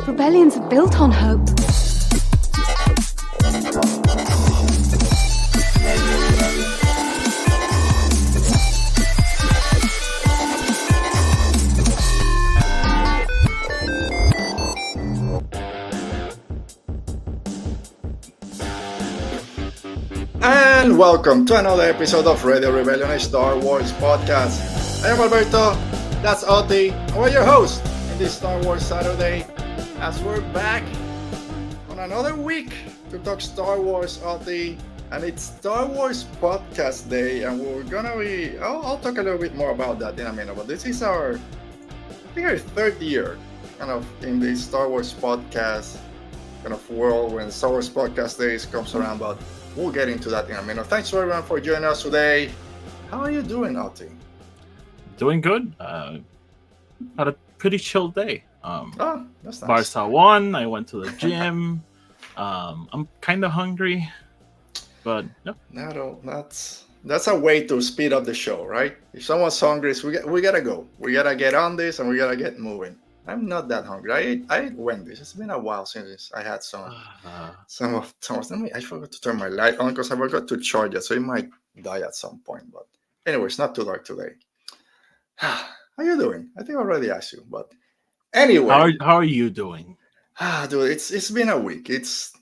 Rebellions are built on hope. And welcome to another episode of Radio Rebellion, a Star Wars podcast. I am Alberto, that's Oti, and we're your hosts in this Star Wars Saturday as we're back on another week to talk Star Wars, Oti. And it's Star Wars Podcast Day, and we're gonna be, I'll talk a little bit more about that in a minute, but this is our third year kind of in the Star Wars podcast kind of world when Star Wars Podcast Days comes around, but we'll get into that in a minute. Thanks to everyone for joining us today. How are you doing, Oti? Doing good. Had a pretty chill day. That's nice. Barca won. I went to the gym. I'm kind of hungry, but no. No, that's a way to speed up the show, right? If someone's hungry, we gotta go. We gotta get on this and we gotta get moving. I'm not that hungry. I ate Wendy's. It's been a while since I had some of them. I forgot to turn my light on because I forgot to charge it, so it might die at some point. But anyway, it's not too dark today. How are you doing? I think I already asked you, but anyway. How are you doing? Dude, it's been a week. It's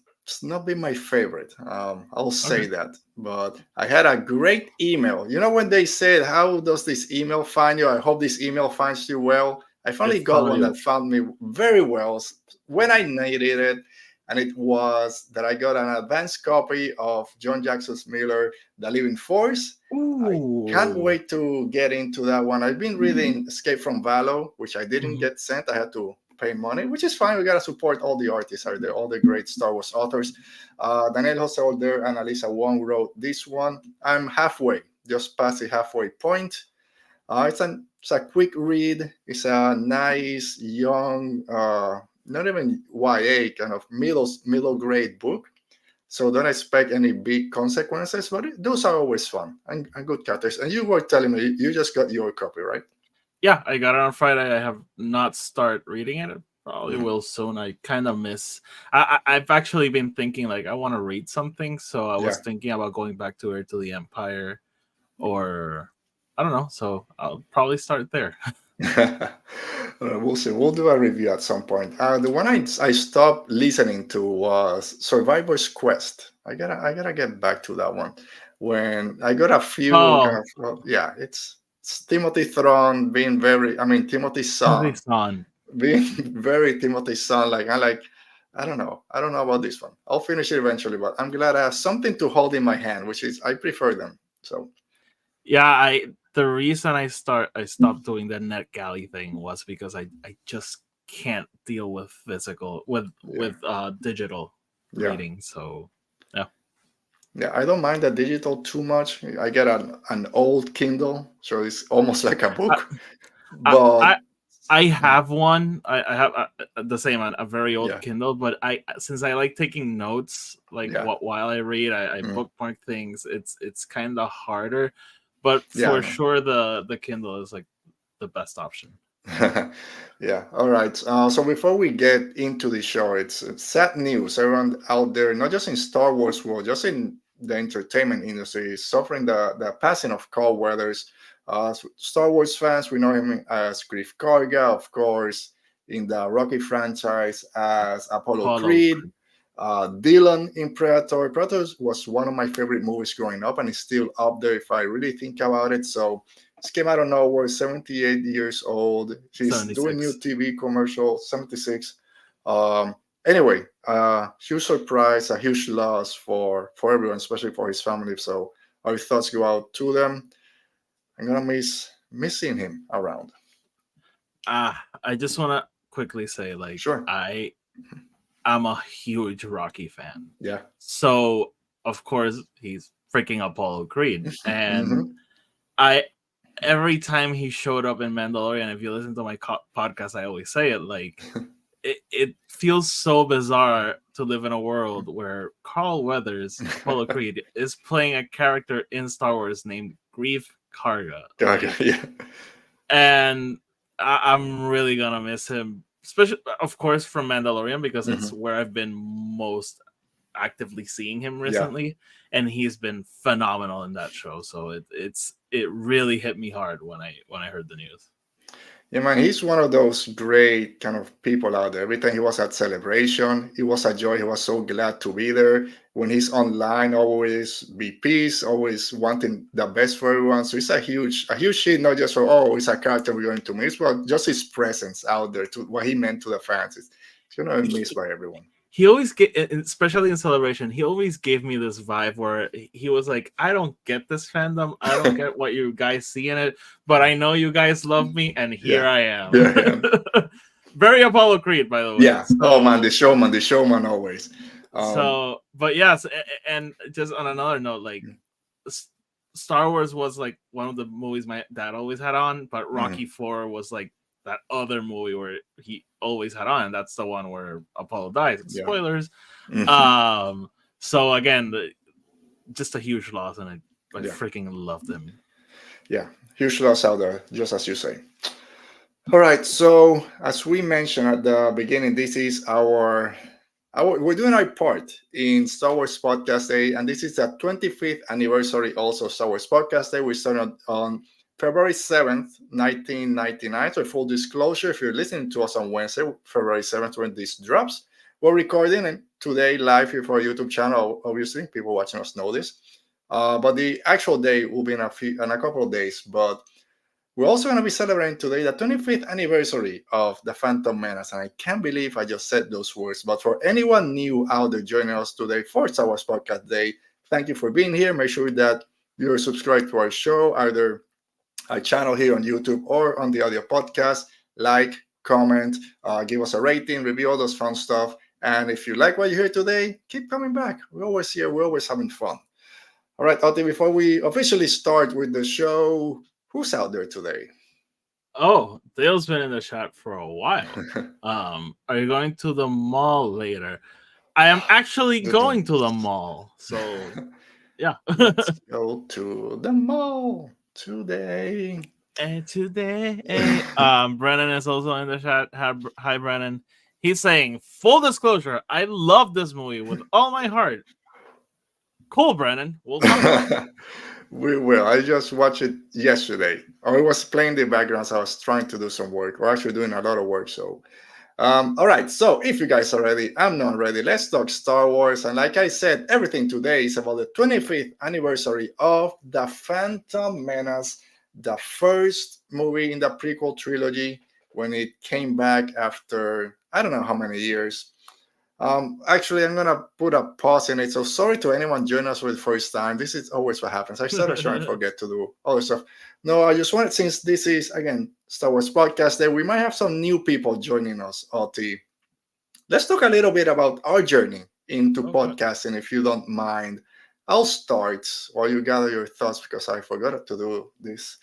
not been my favorite. I'll say that. But I had a great email. You know when they said, "How does this email find you?" I hope this email finds you well. I finally got one that found me very well when I needed it, and it was that I got an advanced copy of John Jackson Miller, The Living Force. Ooh. I can't wait to get into that one. I've been reading Escape from Valo, which I didn't get sent. I had to pay money, which is fine. We got to support all the artists out there, all the great Star Wars authors. Daniel Jose Older and Alisa Wong wrote this one. I'm halfway, just past the halfway point. It's a quick read. It's a nice, young, not even YA, kind of middle grade book. So don't expect any big consequences, but those are always fun and good characters. And you were telling me you just got your copy, right? Yeah, I got it on Friday. I have not started reading it. Probably will soon. I kind of miss. I've actually been thinking like I want to read something, so I was thinking about going back to Heir to the Empire, or I don't know. So I'll probably start there. We'll see. We'll do a review at some point. The one I stopped listening to was Survivor's Quest. I gotta get back to that one. When I got a few it's Timothy Thrawn being Timothy's son being very Timothy's son. I don't know about this one. I'll finish it eventually, but I'm glad I have something to hold in my hand, which is I prefer them. So yeah, the reason I stopped doing the NetGalley thing was because I just can't deal with physical with digital reading. So yeah, I don't mind the digital too much. I get an old Kindle, so it's almost like a book. I have one. I have the same, a very old Kindle, but since I like taking notes while I read, I bookmark things. It's kind of harder. But for sure, the Kindle is like the best option. Yeah. All right. So before we get into the show, it's sad news. Everyone out there, not just in Star Wars world, just in the entertainment industry, is suffering the passing of Carl Weathers. Star Wars fans, we know him as Griff Karga, of course, in the Rocky franchise as Apollo Creed. Dylan in Predator. Predator was one of my favorite movies growing up, and it's still up there if I really think about it. So this came out of nowhere, 78 years old. She's 76. doing new TV commercial, 76. Anyway, huge surprise, a huge loss for everyone, especially for his family. So our thoughts go out to them. I'm gonna miss seeing him around. I just want to quickly say, sure. I'm a huge Rocky fan. Yeah. So of course he's freaking Apollo Creed, and every time he showed up in Mandalorian, if you listen to my podcast, I always say it it feels so bizarre to live in a world where Carl Weathers, Apollo Creed, is playing a character in Star Wars named Grief Karga. Yeah. And I'm really gonna miss him especially of course from Mandalorian, because it's Mhm. where I've been most actively seeing him Yeah. recently, and he's been phenomenal in that show. So it really hit me hard when I heard the news. Yeah, man, he's one of those great kind of people out there. Every time he was at Celebration, it was a joy. He was so glad to be there. When he's online, always be peace, always wanting the best for everyone. So it's a huge shit, not just for, oh, it's a character we're going to miss, but just his presence out there, to what he meant to the fans. It's going to be missed by everyone. He always get, especially in Celebration, he always gave me this vibe where he was like, I don't get this fandom, I don't get what you guys see in it, but I know you guys love me, and here Yeah. I am. Yeah, yeah. Very Apollo Creed, by the way. Yeah. Oh, man, the showman always. But yes, and just on another note, like Star Wars was like one of the movies my dad always had on, but Rocky 4 was like that other movie where he always had on, and that's the one where Apollo dies. Yeah. Spoilers. Mhm. So again, just a huge loss, and I Yeah. freaking loved him. Yeah, huge loss out there, just as you say. All right, so as we mentioned at the beginning, this is our we're doing our part in Star Wars Podcast Day, and this is the 25th anniversary also Star Wars Podcast Day. We started on February 7th, 1999. So full disclosure, if you're listening to us on Wednesday, February 7th, when this drops, we're recording and today live here for our YouTube channel. Obviously, people watching us know this. But the actual day will be in a couple of days. But we're also going to be celebrating today the 25th anniversary of the Phantom Menace, and I can't believe I just said those words. But for anyone new out there joining us today for Star Wars Podcast Day, thank you for being here. Make sure that you're subscribed to our show, either our channel here on YouTube or on the audio podcast. Like, comment, give us a rating, review all those fun stuff. And if you like what you hear today, keep coming back. We're always here. We're always having fun. All right, Oti, before we officially start with the show, who's out there today? Oh, Dale's been in the chat for a while. Are you going to the mall later? I am actually going to the mall. So, yeah. Let's go to the mall today. And today, Brennan is also in the chat. Hi, Brennan. He's saying, full disclosure, I love this movie with all my heart. Cool, Brennan. We'll talk about it. We will. I just watched it yesterday. I was playing the background, so I was trying to do some work, or actually doing a lot of work. So, all right. So, if you guys are ready, I'm not ready. Let's talk Star Wars. And like I said, everything today is about the 25th anniversary of the Phantom Menace, the first movie in the prequel trilogy when it came back after I don't know how many years. Actually, I'm gonna put a pause in it. So sorry to anyone joining us for the first time. This is always what happens. I started trying to forget to do other stuff. No, I just wanted, since this is again Star Wars Podcast Day, we might have some new people joining us. Oti, let's talk a little bit about our journey into podcasting, if you don't mind. I'll start while you gather your thoughts because I forgot to do this.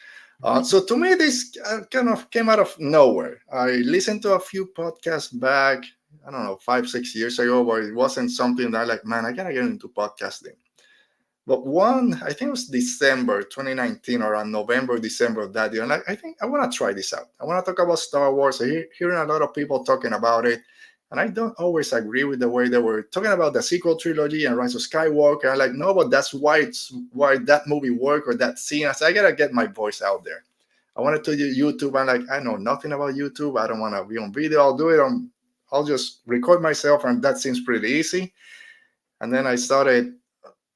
So to me, this kind of came out of nowhere. I listened to a few podcasts back, I don't know, 5-6 years ago, but it wasn't something that I like, man, I gotta get into podcasting. But one, I think it was December 2019, or around November, December of that year. And I think I want to try this out. I want to talk about Star Wars. I hearing a lot of people talking about it. And I don't always agree with the way they were talking about the sequel trilogy and Rise of Skywalker. I'm like, no, but that's why that movie worked, or that scene. I said, I gotta get my voice out there. I wanted to do YouTube. I'm like, I know nothing about YouTube. I don't want to be on video. I'll do it on. I'll just record myself, and that seems pretty easy. And then I started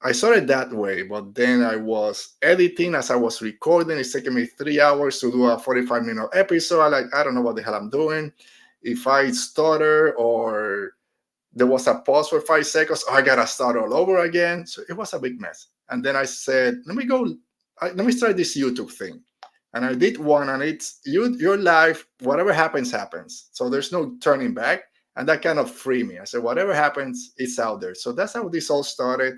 that way, but then I was editing as I was recording. It's taking me 3 hours to do a 45-minute episode. I don't know what the hell I'm doing. If I stutter or there was a pause for 5 seconds, I gotta start all over again. So it was a big mess. And then I said, let me try this YouTube thing. And I did one, and it's your life, whatever happens, happens. So there's no turning back. And that kind of freed me. I said, whatever happens, it's out there. So that's how this all started.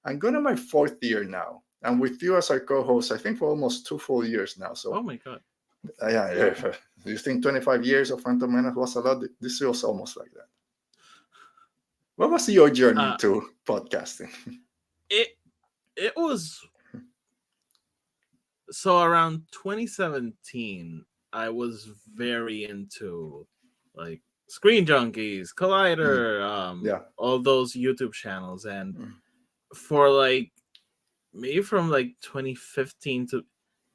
I'm going to my 4th year now. And with you as our co-host, I think for almost 2 full years now. So, oh my God. Yeah. You think 25 years of Phantom Menace was a lot? This feels almost like that. What was your journey to podcasting? It was, so around 2017, I was very into like Screen Junkies, Mhm. Collider, Yeah. all those YouTube channels, and Mhm. for like maybe from like 2015 to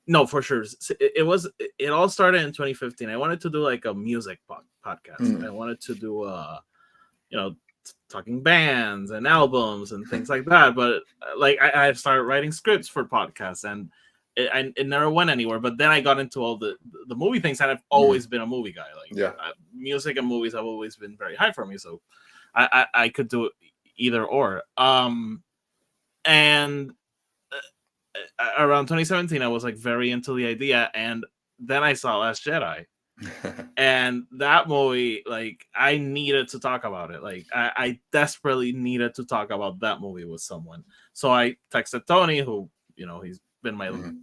no, for sure. It all started in 2015. I wanted to do like a music podcast. I Mhm. wanted to do you know, talking bands and albums and things like that. But like I started writing scripts for podcasts, and it never went anywhere. But then I got into all the movie things, and I've Mhm. always been a movie guy. Like Yeah. music and movies have always been very high for me. So I could do either or. And around 2017, I was like very into the idea, and then I saw Last Jedi, and that movie, like I needed to talk about it. Like I desperately needed to talk about that movie with someone. So I texted Tony, who he's been Mhm.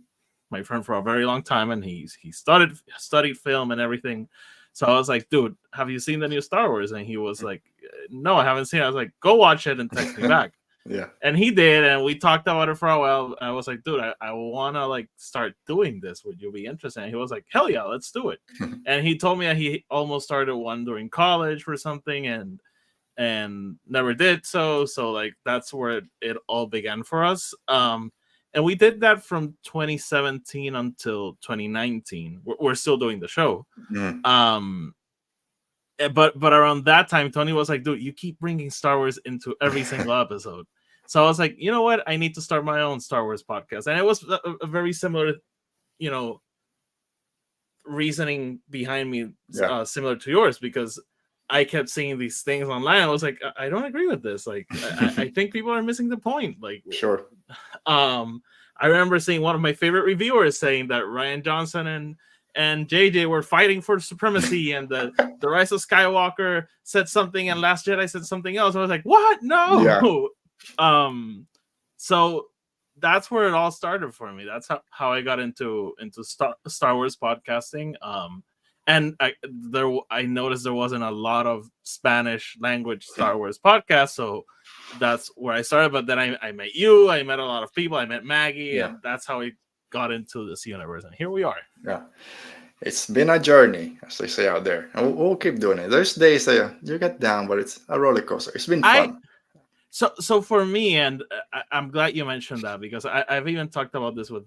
my friend for a very long time, and he studied film and everything. So I was like, dude, have you seen the new Star Wars? And he was like, no, I haven't seen it. I was like, go watch it and text me back. Yeah. And he did, and we talked about it for a while. I was like, dude, I want to like start doing this. Would you be interested? And he was like, hell yeah, let's do it. And he told me that he almost started one during college for something, and never did so like that's where it all began for us. And we did that from 2017 until 2019. We're still doing the show. Mhm. But around that time, Tony was like, dude, you keep bringing Star Wars into every single episode. So I was like, you know what, I need to start my own Star Wars podcast. And it was a very similar, you know reasoning behind me, Yeah. similar to yours, because I kept seeing these things online. I was like, I don't agree with this. Like, I think people are missing the point. Like, Sure. I remember seeing one of my favorite reviewers saying that Ryan Johnson and JJ were fighting for supremacy, and the Rise of Skywalker said something, and Last Jedi said something else. I was like, what? Yeah. No. So that's where it all started for me. That's how I got into Star Wars podcasting. And I noticed there wasn't a lot of Spanish language Star Wars podcasts, so that's where I started. But then I met you, I met a lot of people, I met Maggie, Yeah. and that's how I got into this universe. And here we are. Yeah. It's been a journey, as they say out there, and we'll keep doing it. There's days that you get down, but it's a roller coaster. It's been fun. So for me, and I'm glad you mentioned that, because I've even talked about this with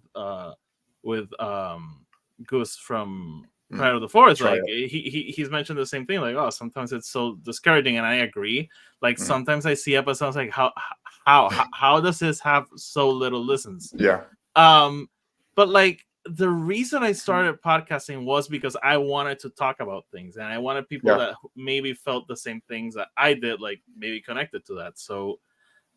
Goose from Pride of the Forest. Try Like it. he's mentioned the same thing. Like, oh, sometimes it's so discouraging, and I agree. Like Mhm. sometimes I see episodes like how does this have so little listens? Yeah. But like the reason I started podcasting was because I wanted to talk about things, and I wanted people Yeah. that maybe felt the same things that I did, like maybe connected to that. So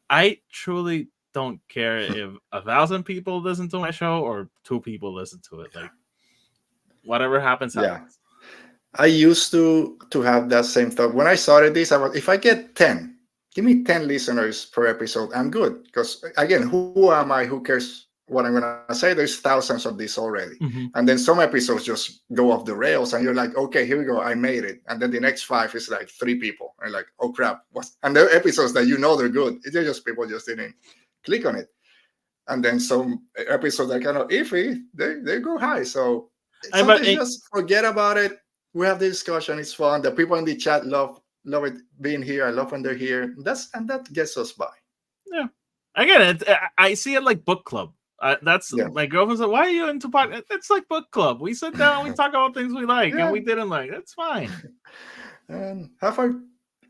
I truly don't care if 1,000 people listen to my show or 2 people listen to it. Like whatever happens, Yeah. happens. I used to have that same thought when I started this. I was, if I get 10, give me 10 listeners per episode, I'm good. Because again, who am I? Who cares what I'm gonna say? There's thousands of these already, Mm-hmm. and then some episodes just go off the rails, and you're like, okay, here we go, I made it. And then the next 5 is like 3 people, and like, oh crap, what? And there are episodes that they're good. It's just people just didn't click on it. And then some episodes are kind of iffy, they go high. So But sometimes just forget about it. We have the discussion, it's fun. The people in the chat love it being here. I love when they're here. That gets us by. yeah, again, I see it like book club. That's Yeah. my girlfriend's like, why are you into podcast? It's like book club. We sit down, we talk about things we like Yeah. and we didn't like. That's fine. And half our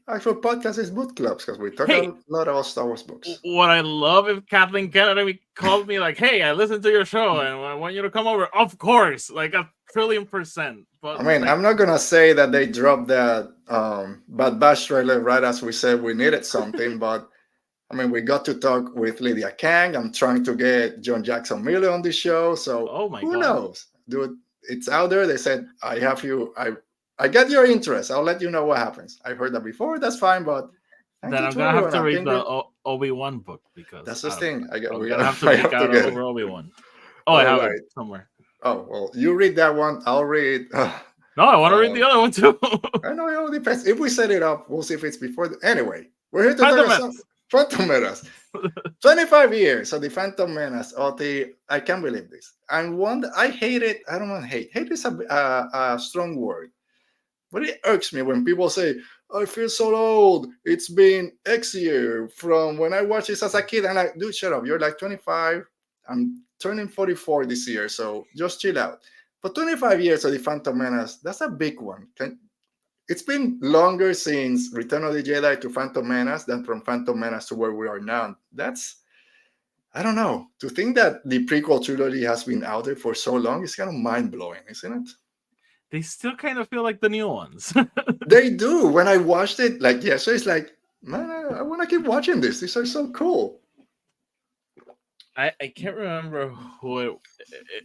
actual podcast is book clubs because we talk Hey, a lot about Star Wars books. What I love if Kathleen Kennedy called me like, hey, I listened to your show and I want you to come over. Of course, like 1,000,000,000%. But I mean, like, I'm not gonna say that they dropped that Bad Batch trailer right as we said we needed something, but I mean, we got to talk with Lydia Kang. I'm trying to get John Jackson Miller on the show. So oh my who God. knows? Dude, it's out there. They said, I have you. I get your interest. I'll let you know what happens. I've heard that before. That's fine. But Then I'm going to have to read the Obi-Wan book because that's the thing. I'm going to have to geek out over Obi-Wan. Oh, I have it somewhere. Oh, well, you read that one. I'll read. No, I want to read the other one too. I know it all depends. If we set it up, we'll see if it's before. Anyway, we're here to talk about Phantom Menace. 25 years of the Phantom Menace. I can't believe this. And one, I hate it. I don't want to hate. Hate is a strong word. But it irks me when people say, I feel so old. It's been X year from when I watched this as a kid. And I'm like, dude, shut up. You're like 25. I'm turning 44 this year. So just chill out. But 25 years of the Phantom Menace, that's a big one. It's been longer since Return of the Jedi to Phantom Menace than from Phantom Menace to where we are now. I don't know. To think that the prequel trilogy has been out there for so long is kind of mind blowing, isn't it? They still kind of feel like the new ones. They do. When I watched it, like yesterday, it's like, man, I want to keep watching this. These are so cool. I can't remember who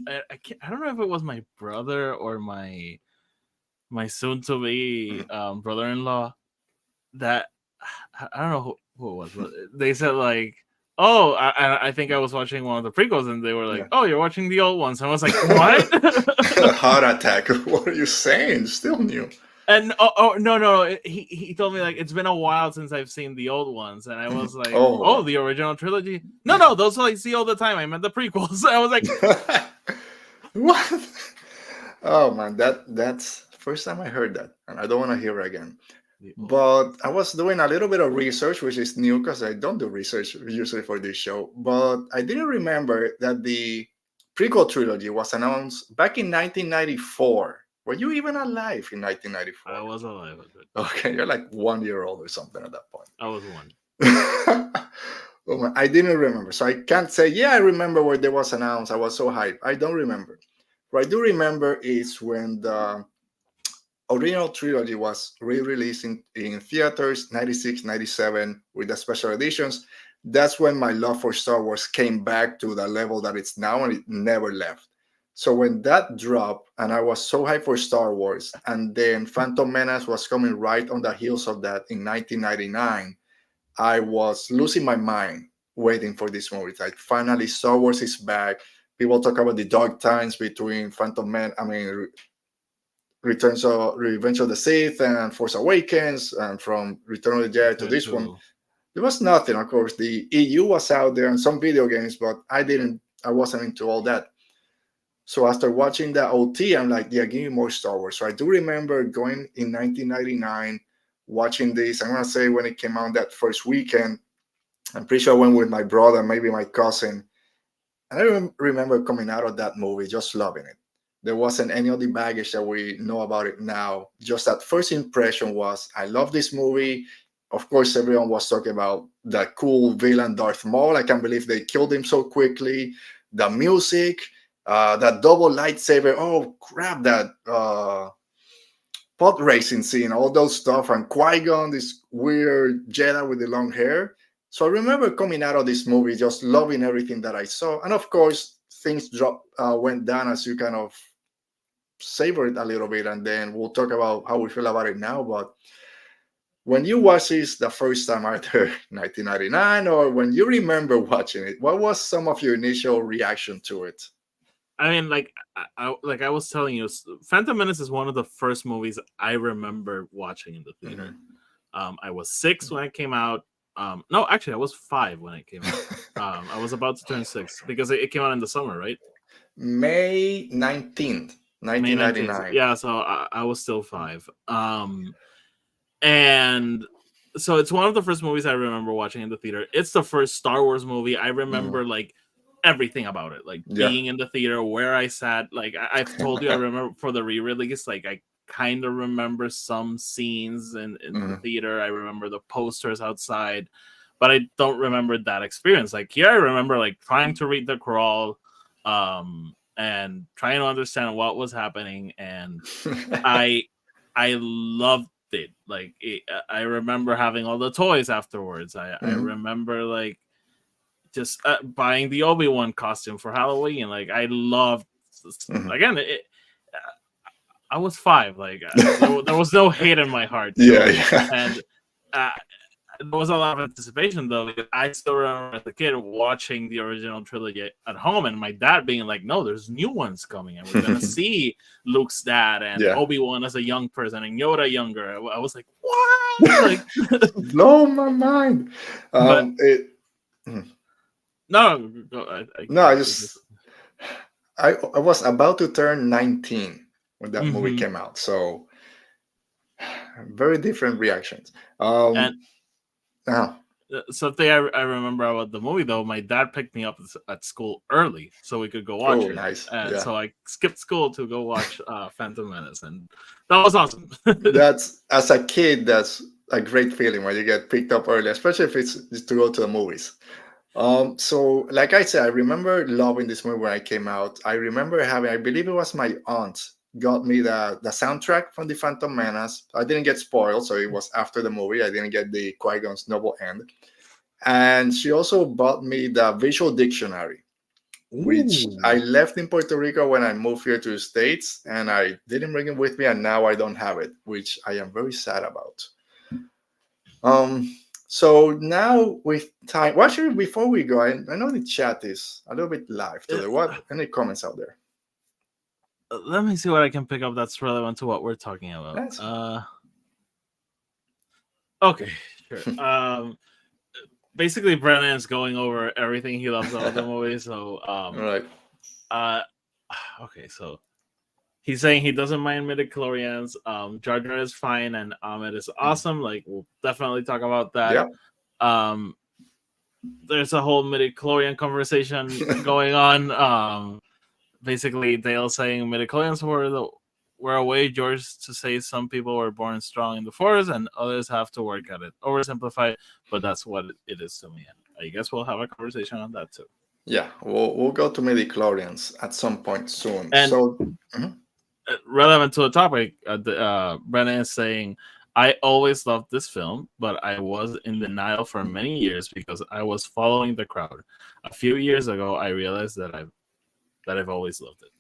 I don't know if it was my brother or my soon to be brother-in-law that I don't know who it was, but they said like, oh, I think I was watching one of the prequels, and they were like, oh, you're watching the old ones. I was like, what? Heart attack. What are you saying? Still new. And no, he told me like it's been a while since I've seen the old ones, and I was like, oh, the original trilogy. No, those I see all the time. I meant the prequels. I was like, what? Oh man, that's first time I heard that, and I don't want to hear it again. But I was doing a little bit of research, which is new because I don't do research usually for this show. But I didn't remember that the prequel trilogy was announced back in 1994. Were you even alive in 1994? I was alive. Okay, you're like 1 year old or something at that point. I was one. Oh, I didn't remember. So I can't say, yeah, I remember where they was announced. I was so hyped. I don't remember. What I do remember is when the original trilogy was re-released in theaters, 96, 97, with the special editions. That's when my love for Star Wars came back to the level that it's now, and it never left. So when that dropped, and I was so hyped for Star Wars, and then Phantom Menace was coming right on the heels of that in 1999, I was losing my mind waiting for this movie. Like, finally, Star Wars is back. People talk about the dark times between Revenge of the Sith and Force Awakens, and from Return of the Jedi to this one. There was nothing. Of course, the EU was out there and some video games, but I wasn't into all that. So after watching the OT, I'm like, yeah, give me more Star Wars. So I do remember going in 1999, watching this. I'm going to say when it came out that first weekend, I'm pretty sure I went with my brother, maybe my cousin. And I remember coming out of that movie just loving it. There wasn't any of the baggage that we know about it now. Just that first impression was, I love this movie. Of course, everyone was talking about the cool villain Darth Maul. I can't believe they killed him so quickly. The music, that double lightsaber. Oh, crap, that pod racing scene, all those stuff. And Qui-Gon, this weird Jedi with the long hair. So I remember coming out of this movie just loving everything that I saw. And of course, things went down as you kind of savor it a little bit. And then we'll talk about how we feel about it now. But when you watch this the first time, either 1999 or when you remember watching it, what was some of your initial reaction to it? I mean, like I was telling you, Phantom Menace is one of the first movies I remember watching in the theater. Mm-hmm. I was 6 when it came out. No, actually, I was 5 when it came out. I was about to turn 6 because it came out in the summer, right? May 19th, 1999. Yeah, so I was still 5. And so it's one of the first movies I remember watching in the theater. It's the first Star Wars movie. I remember like everything about it, like being in the theater, where I sat. Like I've told you, I remember for the re-release, like I kind of remember some scenes in the theater. I remember the posters outside, but I don't remember that experience. Like here, I remember like trying to read the crawl, and trying to understand what was happening, and I loved it. Like I remember having all the toys afterwards. I remember like just buying the Obi-Wan costume for Halloween. Like I loved again. I was 5. Like there was no hate in my heart. And there was a lot of anticipation though. Because I still remember as a kid watching the original trilogy at home, and my dad being like, "No, there's new ones coming, and we're gonna see Luke's dad and Obi-Wan as a young person and Yoda younger." I was like, "What?" Like, blow my mind. I was about to turn 19 when that movie came out. So very different reactions. And Uh, something I remember about the movie, though, my dad picked me up at school early so we could go watch oh, it. nice. And Yeah. so I skipped school to go watch Phantom Menace, and that was awesome. That's, as a kid, that's a great feeling when you get picked up early, especially if it's to go to the movies. So like I said, I remember loving this movie when I came out. I remember having, I believe it was my aunt got me the soundtrack from the Phantom Menace. I didn't get spoiled, so it was after the movie. I didn't get the Qui-Gon's noble end. And she also bought me the visual dictionary, which I Ooh. left in Puerto Rico when I moved here to the States, and I didn't bring it with me, and now I don't have it, which I am very sad about. So now with time, well, actually, before we go, I know the chat is a little bit live today. What, any comments out there? Let me see what I can pick up that's relevant to what we're talking about. That's Okay, sure. Basically, Brennan's going over everything he loves about the movie. So, all right. Okay, so he's saying he doesn't mind midichlorians. Jar Jar is fine, and Ahmed is awesome. Like, we'll definitely talk about that. Yeah. There's a whole midichlorian conversation going on. Basically, Dale saying midichlorians were a way George to say some people were born strong in the forest and others have to work at it. Oversimplified, but that's what it is to me. And I guess we'll have a conversation on that too. Yeah, we'll go to midichlorians at some point soon. And so relevant to the topic, Brennan is saying, I always loved this film, but I was in denial for many years because I was following the crowd. A few years ago, I realized that I've always loved it.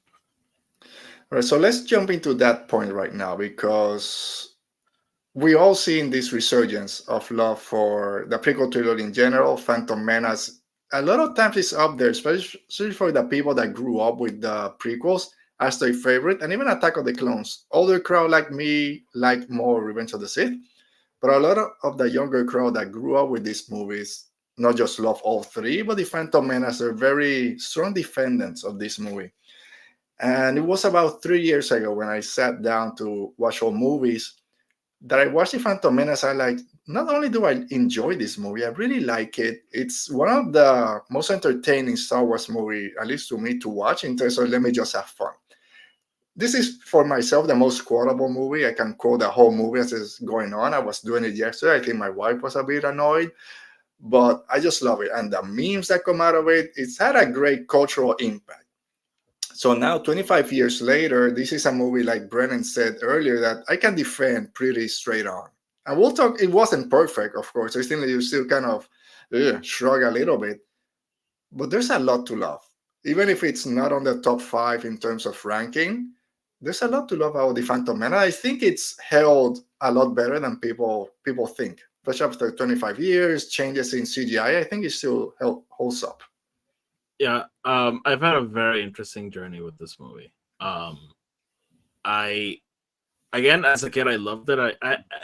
all right, so let's jump into that point right now, because we all seen this resurgence of love for the prequel trilogy in general. Phantom Menace, a lot of times it's up there, especially for the people that grew up with the prequels as their favorite, and even Attack of the Clones. Older crowd like me like more Revenge of the Sith, but a lot of the younger crowd that grew up with these movies not just love all three, but the Phantom Menace are very strong defendants of this movie. And it was about 3 years ago when I sat down to watch all movies that I watched the Phantom Menace. I like, not only do I enjoy this movie, I really like it. It's one of the most entertaining Star Wars movie, at least to me, to watch in terms of let me just have fun. This is for myself the most quotable movie. I can quote the whole movie as it's going on. I was doing it yesterday. I think my wife was a bit annoyed, but I just love it. And the memes that come out of it, it's had a great cultural impact. So now, 25 years later, this is a movie, like Brennan said earlier, that I can defend pretty straight on. And we'll talk, it wasn't perfect, of course. I think you still kind of shrug a little bit. But there's a lot to love. Even if it's not on the top 5 in terms of ranking, there's a lot to love about the Phantom Menace. I think it's held a lot better than people think. Especially after 25 years, changes in CGI, I think it still holds up. Yeah, I've had a very interesting journey with this movie. I again, as a kid, I loved it.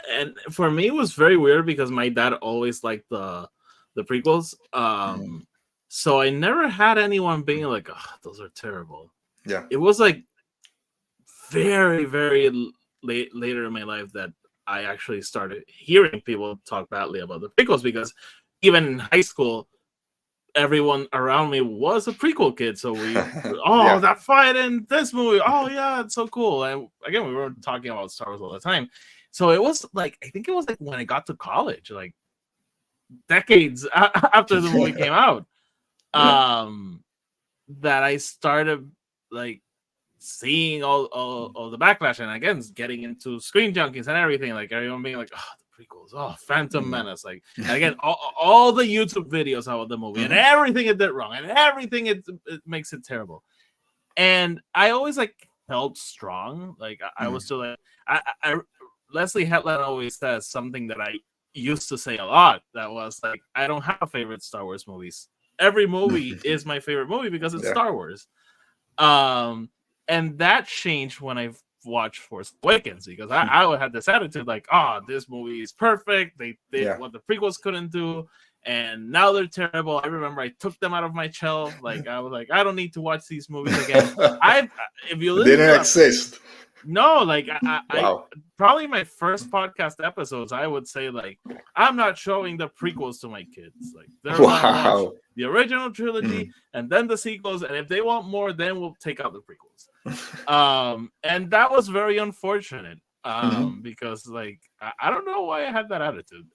And for me, it was very weird because my dad always liked the prequels. So I never had anyone being like, "Oh, those are terrible." Yeah, it was like very, very later in my life that I actually started hearing people talk badly about the prequels, because even in high school, everyone around me was a prequel kid. So yeah. that fight in this movie. Oh yeah, it's so cool. And again, we were talking about Star Wars all the time. So it was like, I think it was like when I got to college, like decades after the movie came out, that I started like seeing all the backlash, and again getting into screen junkies and everything, like everyone being like, oh, the prequels, oh, Phantom Menace, like, and again all the YouTube videos about the movie and everything it did wrong and everything it makes it terrible. And I always like held strong, like I was still like, I Leslie Hetland always says something that I used to say a lot, that was like, I don't have favorite Star Wars movies. Every movie is my favorite movie because it's Star Wars. And that changed when I watched Force Awakens, because I had this attitude like, this movie is perfect. They did what the prequels couldn't do, and now they're terrible. I remember I took them out of my shelf. Like I was like, I don't need to watch these movies again. If you listen didn't exist. No, like I Wow. probably my first podcast episodes, I would say like I'm not showing the prequels to my kids. Like they're gonna watch Wow. the original trilogy Mm. and then the sequels, and if they want more, then we'll take out the prequels. And that was very unfortunate. Mhm. Because like I don't know why I had that attitude.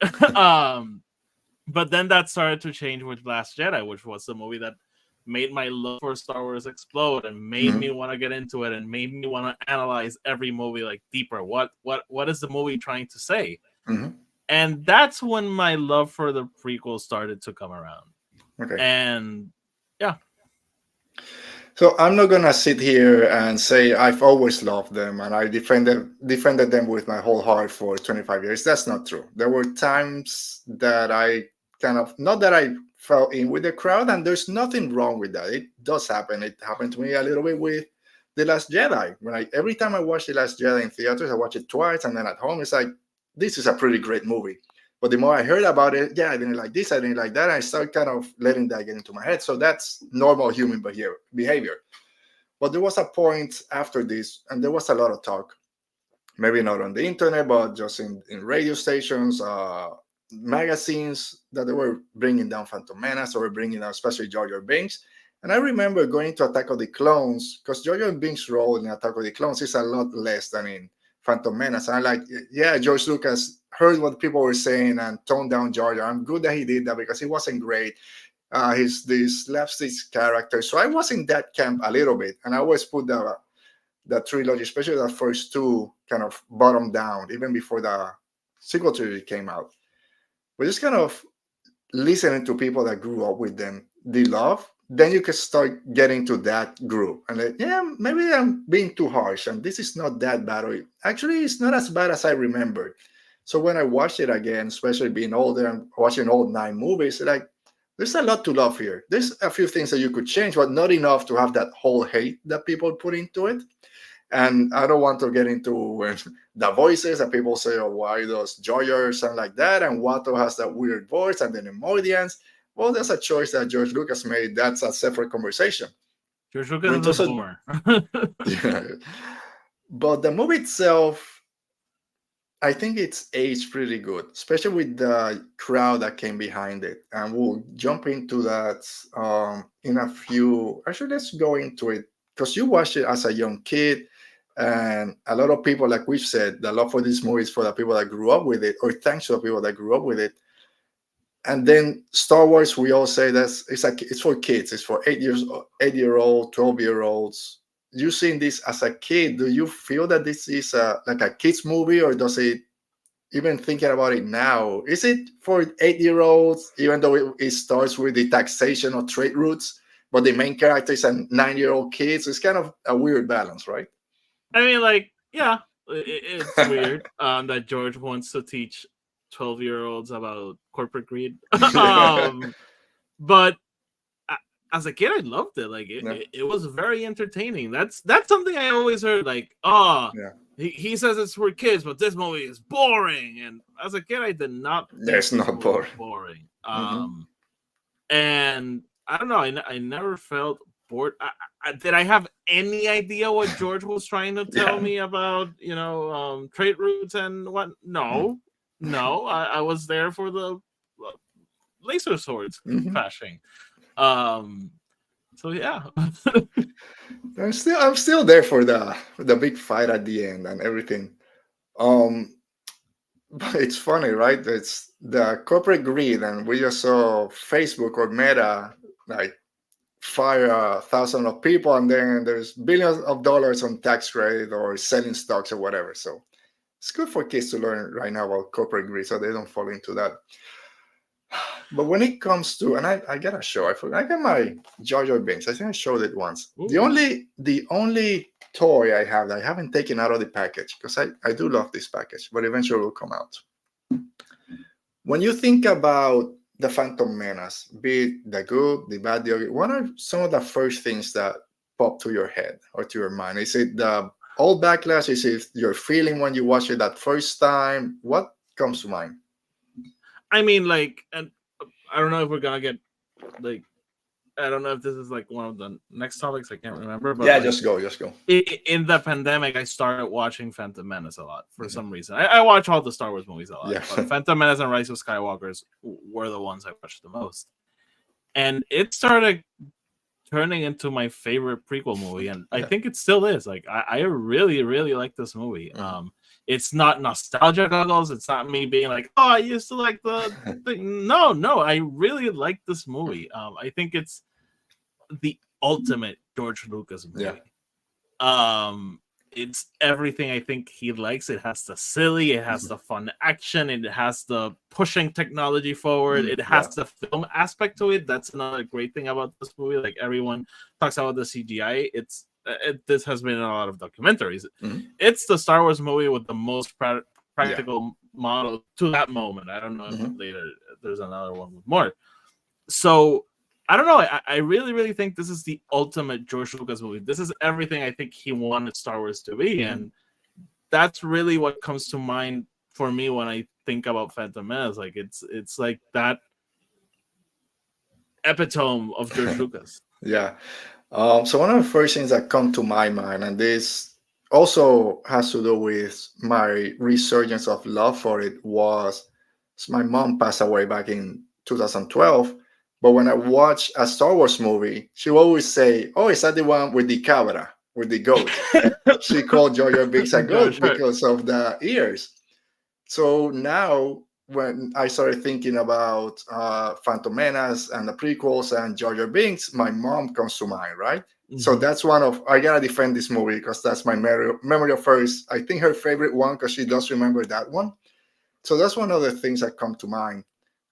But then that started to change with Last Jedi, which was the movie that made my love for Star Wars explode and made me Mhm. want to get into it and made me want to analyze every movie like deeper. What is the movie trying to say? Mhm. And that's when my love for the prequel started to come around. Okay. And yeah, So I'm not gonna sit here and say I've always loved them and I defended them with my whole heart for 25 years. That's not true. There were times that I kind of not that I fell in with the crowd, and there's nothing wrong with that. It does happen. It happened to me a little bit with The Last Jedi. When I every time I watch The Last Jedi in theaters, I watch it twice, and then at home it's like this is a pretty great movie. But the more I heard about it, yeah, I didn't like this, I didn't like that. I started kind of letting that get into my head. So that's normal human behavior. But there was a point after this, and there was a lot of talk, maybe not on the internet, but just in radio stations, magazines, that they were bringing down Phantom Menace or bringing down especially Jar Jar Binks. And I remember going to Attack of the Clones because Jar Jar Binks' role in Attack of the Clones is a lot less than in Phantom Menace. And I'm like, yeah, George Lucas heard what people were saying and toned down Jar Jar. I'm good that he did that because he wasn't great. He's this slapstick character. So I was in that camp a little bit. And I always put the trilogy, especially the first two, kind of bottom down, even before the sequel trilogy came out. But just kind of listening to people that grew up with them, they love, then you can start getting to that group. And like, yeah, maybe I'm being too harsh, and this is not that bad. Or actually, it's not as bad as I remembered. So when I watched it again, especially being older and watching all 9 movies, like there's a lot to love here. There's a few things that you could change, but not enough to have that whole hate that people put into it. And I don't want to get into the voices that people say, oh, why does Joyer sound like that? And Watto has that weird voice, and then Emoidians. Well, that's a choice that George Lucas made. That's a separate conversation. George But Lucas in is a terms of, boomer. yeah. But the movie itself, I think it's aged pretty good, especially with the crowd that came behind it. And we'll jump into that in a few. Actually, let's go into it because you watched it as a young kid. And a lot of people, like we've said, the love for this movie is for the people that grew up with it, or thanks to the people that grew up with it. And then Star Wars, we all say it's for kids. It's for 8-year-old, 12-year-olds. You seeing this as a kid? Do you feel that this is like a kids movie, or does it even thinking about it now, is it for 8-year-olds, even though it starts with the taxation of trade routes, but the main character is a 9-year-old kid? So it's kind of a weird balance, right? I mean, like, yeah, it's weird that George wants to teach 12-year-olds about corporate greed. But as a kid, I loved it. Like, Yeah. it was very entertaining. That's something I always heard. Like, oh, Yeah. he says it's for kids, but this movie is boring. And as a kid, I did not Yeah, think it's this not movie was boring. boring. Hmm. And I don't know. I never felt bored. Did I have any idea what George was trying to tell Yeah. me about, trade routes and what? No, no. I was there for the laser swords Mm-hmm. crashing. Um, so yeah. I'm still there for the big fight at the end and everything. Um, but it's funny, right? It's the corporate greed, and we just saw Facebook or Meta like fire 1,000 of people, and then there's billions of dollars on tax credit or selling stocks or whatever. So it's good for kids to learn right now about corporate greed, so they don't fall into that. But when it comes to, and I got a show, I got my Jar Jar Binks. I think I showed it once. The Ooh. only toy I have that I haven't taken out of the package, because I do love this package, but eventually it will come out. When you think about the Phantom Menace, be it the good, the bad, the ugly, what are some of the first things that pop to your head or to your mind? Is it the old backlash? Is it your feeling when you watch it that first time? What comes to mind? I mean, like, and I don't know if we're gonna get like I don't know if this is like one of the next topics. I can't remember, but Yeah, like, just go, just go. in the pandemic, I started watching Phantom Menace a lot for some reason. I watch all the Star Wars movies a lot, Yeah. but Phantom Menace and Rise of Skywalkers were the ones I watched the most, and it started turning into my favorite prequel movie, and I think it still is. Like, I really, really like this movie. It's not nostalgia goggles. It's not me being like, oh, I used to like the thing. No, I really like this movie. I think it's the ultimate George Lucas movie. It's everything I think he likes. It has the silly, it has the fun action, it has the pushing technology forward, it has the film aspect to it. That's another great thing about this movie. Like, everyone talks about the CGI. This has been in a lot of documentaries. It's the Star Wars movie with the most practical model to that moment. I don't know if later there's another one with more. So I don't know. I really, really think this is the ultimate George Lucas movie. This is everything I think he wanted Star Wars to be, and that's really what comes to mind for me when I think about Phantom Menace. Like, it's like that epitome of George Lucas. Yeah. So one of the first things that come to my mind, and this also has to do with my resurgence of love for it, was my mom passed away back in 2012. But when I watch a Star Wars movie, she will always say, "Oh, is that the one with the cabra, with the goat?" She called Jar Jar Binks a goat because of the ears. So now, when I started thinking about Phantom Menace and the prequels and Jar Jar Binks, my mom comes to mind, right? So that's one of, I gotta defend this movie because that's my memory of hers. I think her favorite one because she does remember that one. So that's one of the things that come to mind.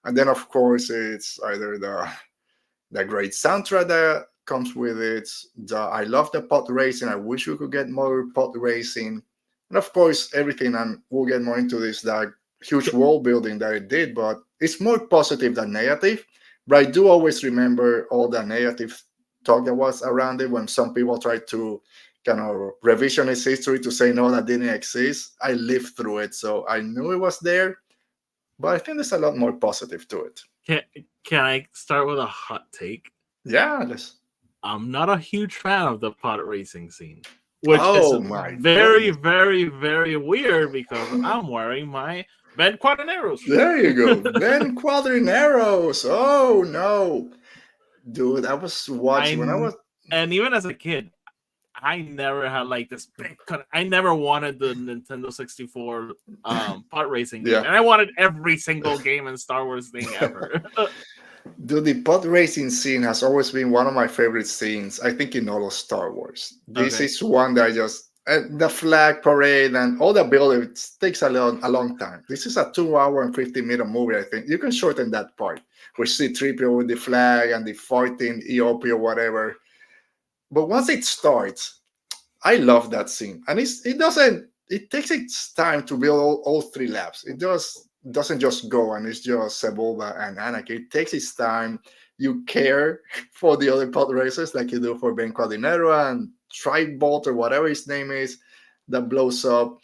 And then, of course, it's either the great soundtrack that comes with it. I love the pod racing. I wish we could get more pod racing. And, of course, everything, and we'll get more into this, that huge world building that it did. But it's more positive than negative. But I do always remember all the negative talk that was around it when some people tried to kind of revisionist history to say, no, that didn't exist. I lived through it, so I knew it was there. But I think there's a lot more positive to it. Can I start with a hot take? Yeah, I'm not a huge fan of the pod racing scene, which is very, very, very weird because I'm wearing my Ben Quaderneros. There you go, Ben Quaderneros. Oh no, dude, I was watching when I was, and even as a kid, I never had like this big. I never wanted the Nintendo 64 pod racing game, and I wanted every single game in Star Wars thing ever. Dude, the pod racing scene has always been one of my favorite scenes. I think in all of Star Wars, this is one that I just the flag parade and all the build. It takes a long time. This is a 2-hour and 50-minute movie. I think you can shorten that part. We see C-3PO with the flag and the 14 EOP or whatever. But once it starts, I love that scene, and it takes its time to build all 3 laps. It doesn't just go and it's just Sebulba and Anakin. It takes its time. You care for the other pod racers like you do for Ben Quadinero and Tribolt or whatever his name is that blows up.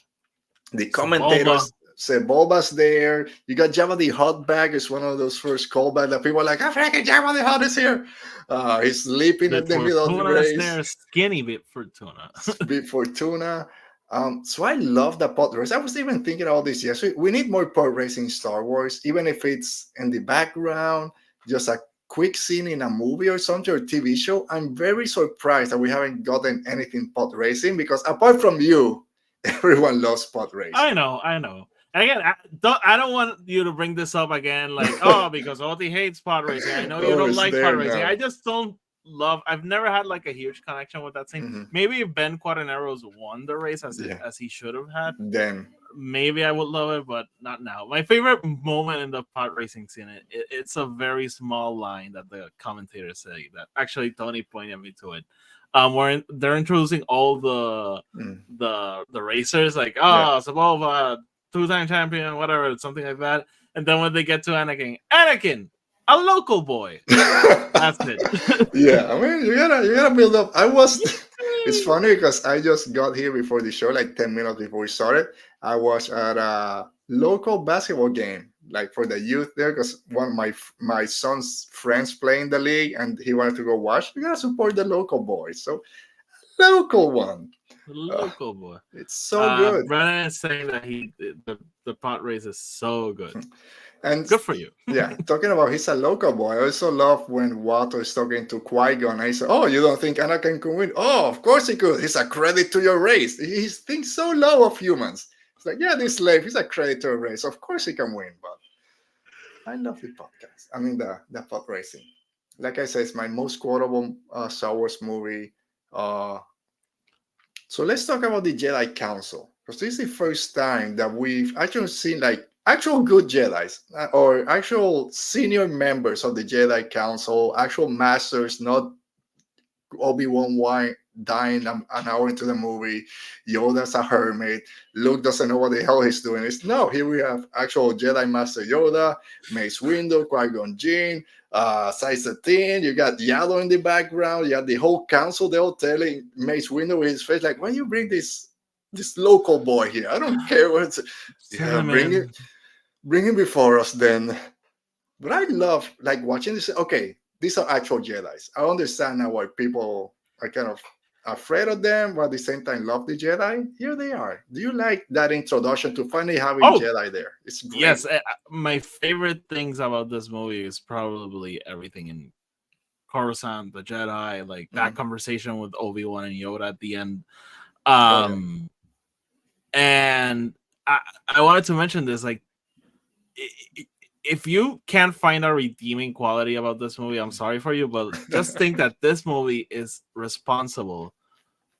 The commentators, Sebulba's there. You got Jabba the Hutt back. It's one of those first callbacks that people are like, I freaking Jabba the Hutt is here. He's sleeping in the middle of the race. Skinny Bit Fortuna. Bit Fortuna. So I love the pod race. I was even thinking all this yesterday. We need more pod racing in Star Wars, even if it's in the background, just a quick scene in a movie or something or TV show. I'm very surprised that we haven't gotten anything pod racing because apart from you, everyone loves pod racing. I know. Again, I don't want you to bring this up again, like, oh, because Oti hates pod racing. I know you don't like pod racing. I just don't love. I've never had like a huge connection with that scene. Maybe if Ben Quaderneros won the race as he should have had, then maybe I would love it, but not now. My favorite moment in the pod racing scene, it's a very small line that the commentators say that actually Tony pointed me to it. Where they're introducing all the racers, like Sebulba, 2-time champion, whatever, something like that. And then when they get to Anakin, a local boy. That's it. Yeah, I mean, you gotta build up. It's funny because I just got here before the show, like 10 minutes before we started. I was at a local basketball game like for the youth there, because one of my son's friends play in the league, and he wanted to go watch. You gotta support the local boys. So local one. The Uh, local boy. it's so good. Brennan is saying that the pot race is so good. And Good for you. yeah, talking about he's a local boy. I also love when Watto is talking to Qui-Gon. And he said, "Oh, you don't think Anakin can win? Oh, of course he could. He's a credit to your race. He thinks so low of humans. It's like, yeah, this slave, he's a credit to your race. Of course he can win." But I love the podcast. I mean, the pod racing. Like I said, it's my most quotable Star Wars movie. Uh, so let's talk about the Jedi Council, because this is the first time that we've actually seen like actual good Jedi's or actual senior members of the Jedi Council, actual masters, not Obi-Wan dying an hour into the movie. Yoda's a hermit. Luke doesn't know what the hell he's doing. No, here we have actual Jedi Master Yoda, Mace Windu, Qui-Gon Jinn, Sai-Satine. You got Yaddle in the background. You got the whole council. They're all telling Mace Windu with his face like, "Why you bring this local boy here? I don't care what it's." Yeah, bring him before us then. But I love like watching this. Okay, these are actual Jedi's. I understand now why people are kind of afraid of them, but at the same time love the Jedi. Here they are. Do you like that introduction to finally having Jedi there? It's great. Yes, my favorite things about this movie is probably everything in Coruscant, the Jedi, like that conversation with Obi-Wan and Yoda at the end. And I wanted to mention this, like, if you can't find a redeeming quality about this movie, I'm sorry for you, but just think that this movie is responsible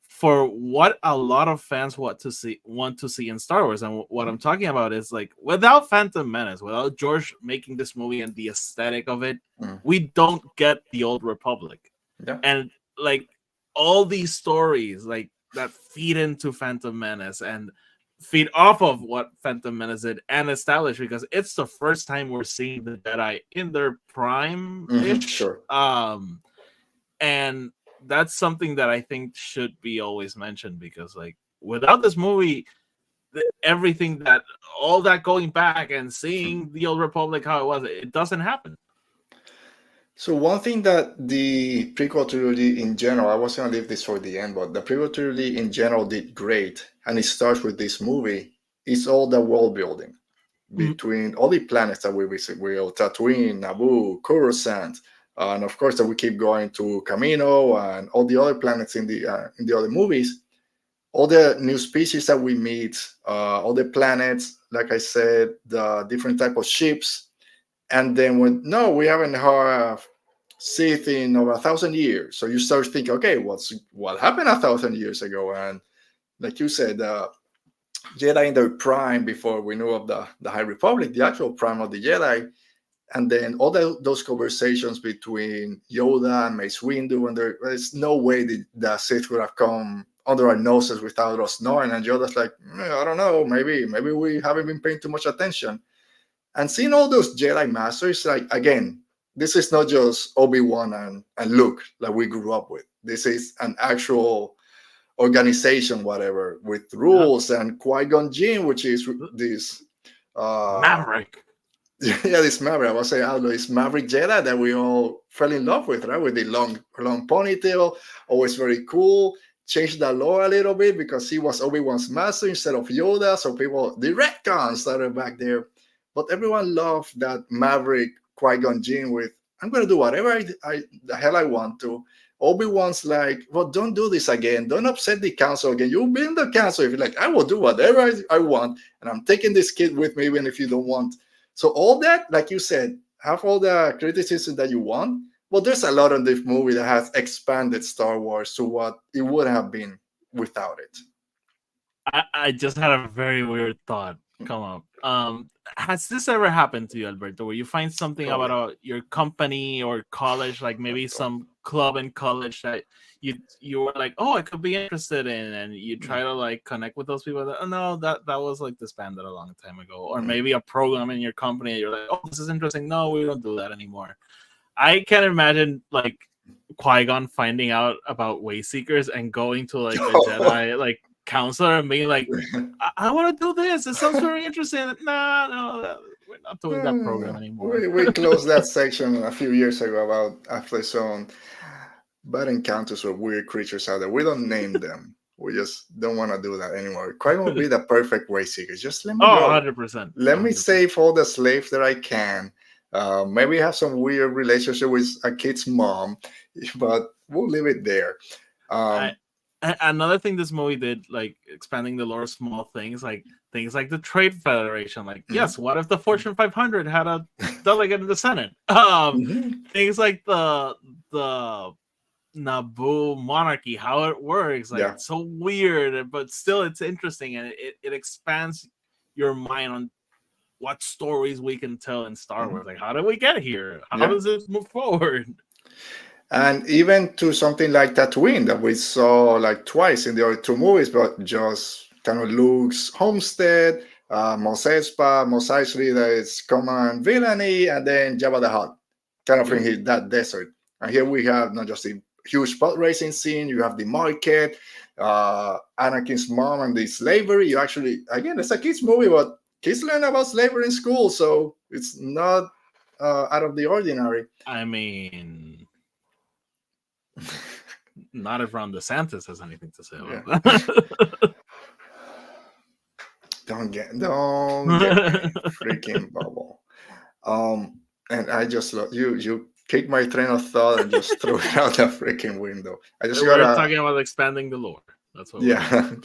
for what a lot of fans want to see in Star Wars. And what I'm talking about is like, without Phantom Menace, without George making this movie and the aesthetic of it, we don't get the Old Republic. Yeah. And like all these stories like that feed into Phantom Menace and feed off of what Phantom Menace did and establish, because it's the first time we're seeing the Jedi in their prime-ish. Sure. And that's something that I think should be always mentioned, because like without this movie, everything that all that going back and seeing the Old Republic how it was, it doesn't happen. So one thing that the prequel trilogy in general, I was going to leave this for the end, but the prequel trilogy in general did great, and it starts with this movie, is all the world building between all the planets that we visit. Tatooine, Naboo, Coruscant, and of course that we keep going to Camino and all the other planets in the other movies. All the new species that we meet, all the planets, like I said, the different type of ships. And then we haven't had Sith in over 1,000 years. So you start thinking, okay, what happened 1,000 years ago? And like you said, Jedi in their prime before we knew of the High Republic, the actual prime of the Jedi. And then all those conversations between Yoda and Mace Windu, and there's no way the Sith would have come under our noses without us knowing. And Yoda's like, I don't know, maybe we haven't been paying too much attention. And seeing all those Jedi Masters, like, again, this is not just Obi-Wan and Luke like we grew up with. This is an actual organization, whatever, with rules, and Qui-Gon Jinn, which is this Maverick. Yeah, this Maverick. I was saying, this Maverick Jedi that we all fell in love with, right? With the long ponytail, always very cool. Changed the lore a little bit because he was Obi-Wan's master instead of Yoda. So the retcon started back there. But everyone loved that Maverick Qui-Gon Jinn with, I'm going to do whatever the hell I want to. Obi-Wan's like, well, don't do this again. Don't upset the council again. You'll be in the council. If you're like, I will do whatever I want. And I'm taking this kid with me even if you don't want. So all that, like you said, have all the criticism that you want. But there's a lot of this movie that has expanded Star Wars to what it would have been without it. I just had a very weird thought come up. Has this ever happened to you, Alberto, where you find something about your company or college, like maybe some club in college that you were like, oh, I could be interested in, and you try to like connect with those people that, oh no, that was like disbanded a long time ago, or maybe a program in your company and you're like, oh, this is interesting, no, we don't do that anymore. I can imagine like Qui-Gon finding out about Wayseekers and going to like the Jedi like counselor and being like, I want to do this. It sounds very interesting. No, we're not doing that program anymore. We closed that section a few years ago about after some bad encounters with weird creatures out there. We don't name them. We just don't want to do that anymore. Qui-Gon would be the perfect way seeker. Just let me go. 100%. Let me save all the slaves that I can. Maybe have some weird relationship with a kid's mom, but we'll leave it there. Another thing this movie did, like expanding the lore of small things like the Trade Federation. Like, yes, what if the Fortune 500 had a delegate in the Senate? Things like the Naboo monarchy, how it works. Like, it's so weird, but still it's interesting, and it expands your mind on what stories we can tell in Star Wars. Like, how did we get here? How does it move forward? And even to something like Tatooine that we saw like twice in the other two movies, but just kind of Luke's homestead, Mos Espa, Mos Eisley, that is common villainy, and then Jabba the Hutt, kind of in that desert. And here we have not just the huge pod racing scene, you have the market, Anakin's mom and the slavery. You actually, again, it's a kids movie, but kids learn about slavery in school, so it's not out of the ordinary. I mean, not if Ron DeSantis has anything to say about that. Don't get me freaking bubble. And I just you kicked my train of thought and just threw it out the freaking window. We're talking about expanding the lore. That's what.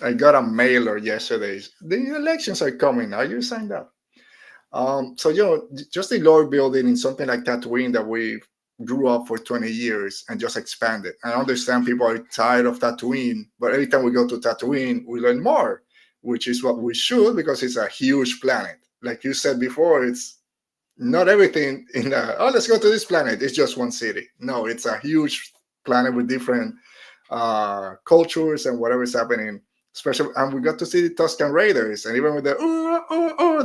I got a mailer yesterday. The elections are coming. Are you signed up? So just the lore building in something like Tatooine that we grew up for 20 years and just expanded. I understand people are tired of Tatooine, but every time we go to Tatooine, we learn more, which is what we should, because it's a huge planet. Like you said before, it's not everything let's go to this planet. It's just one city. No, it's a huge planet with different cultures and whatever is happening. Especially, and we got to see the Tusken Raiders, and even with the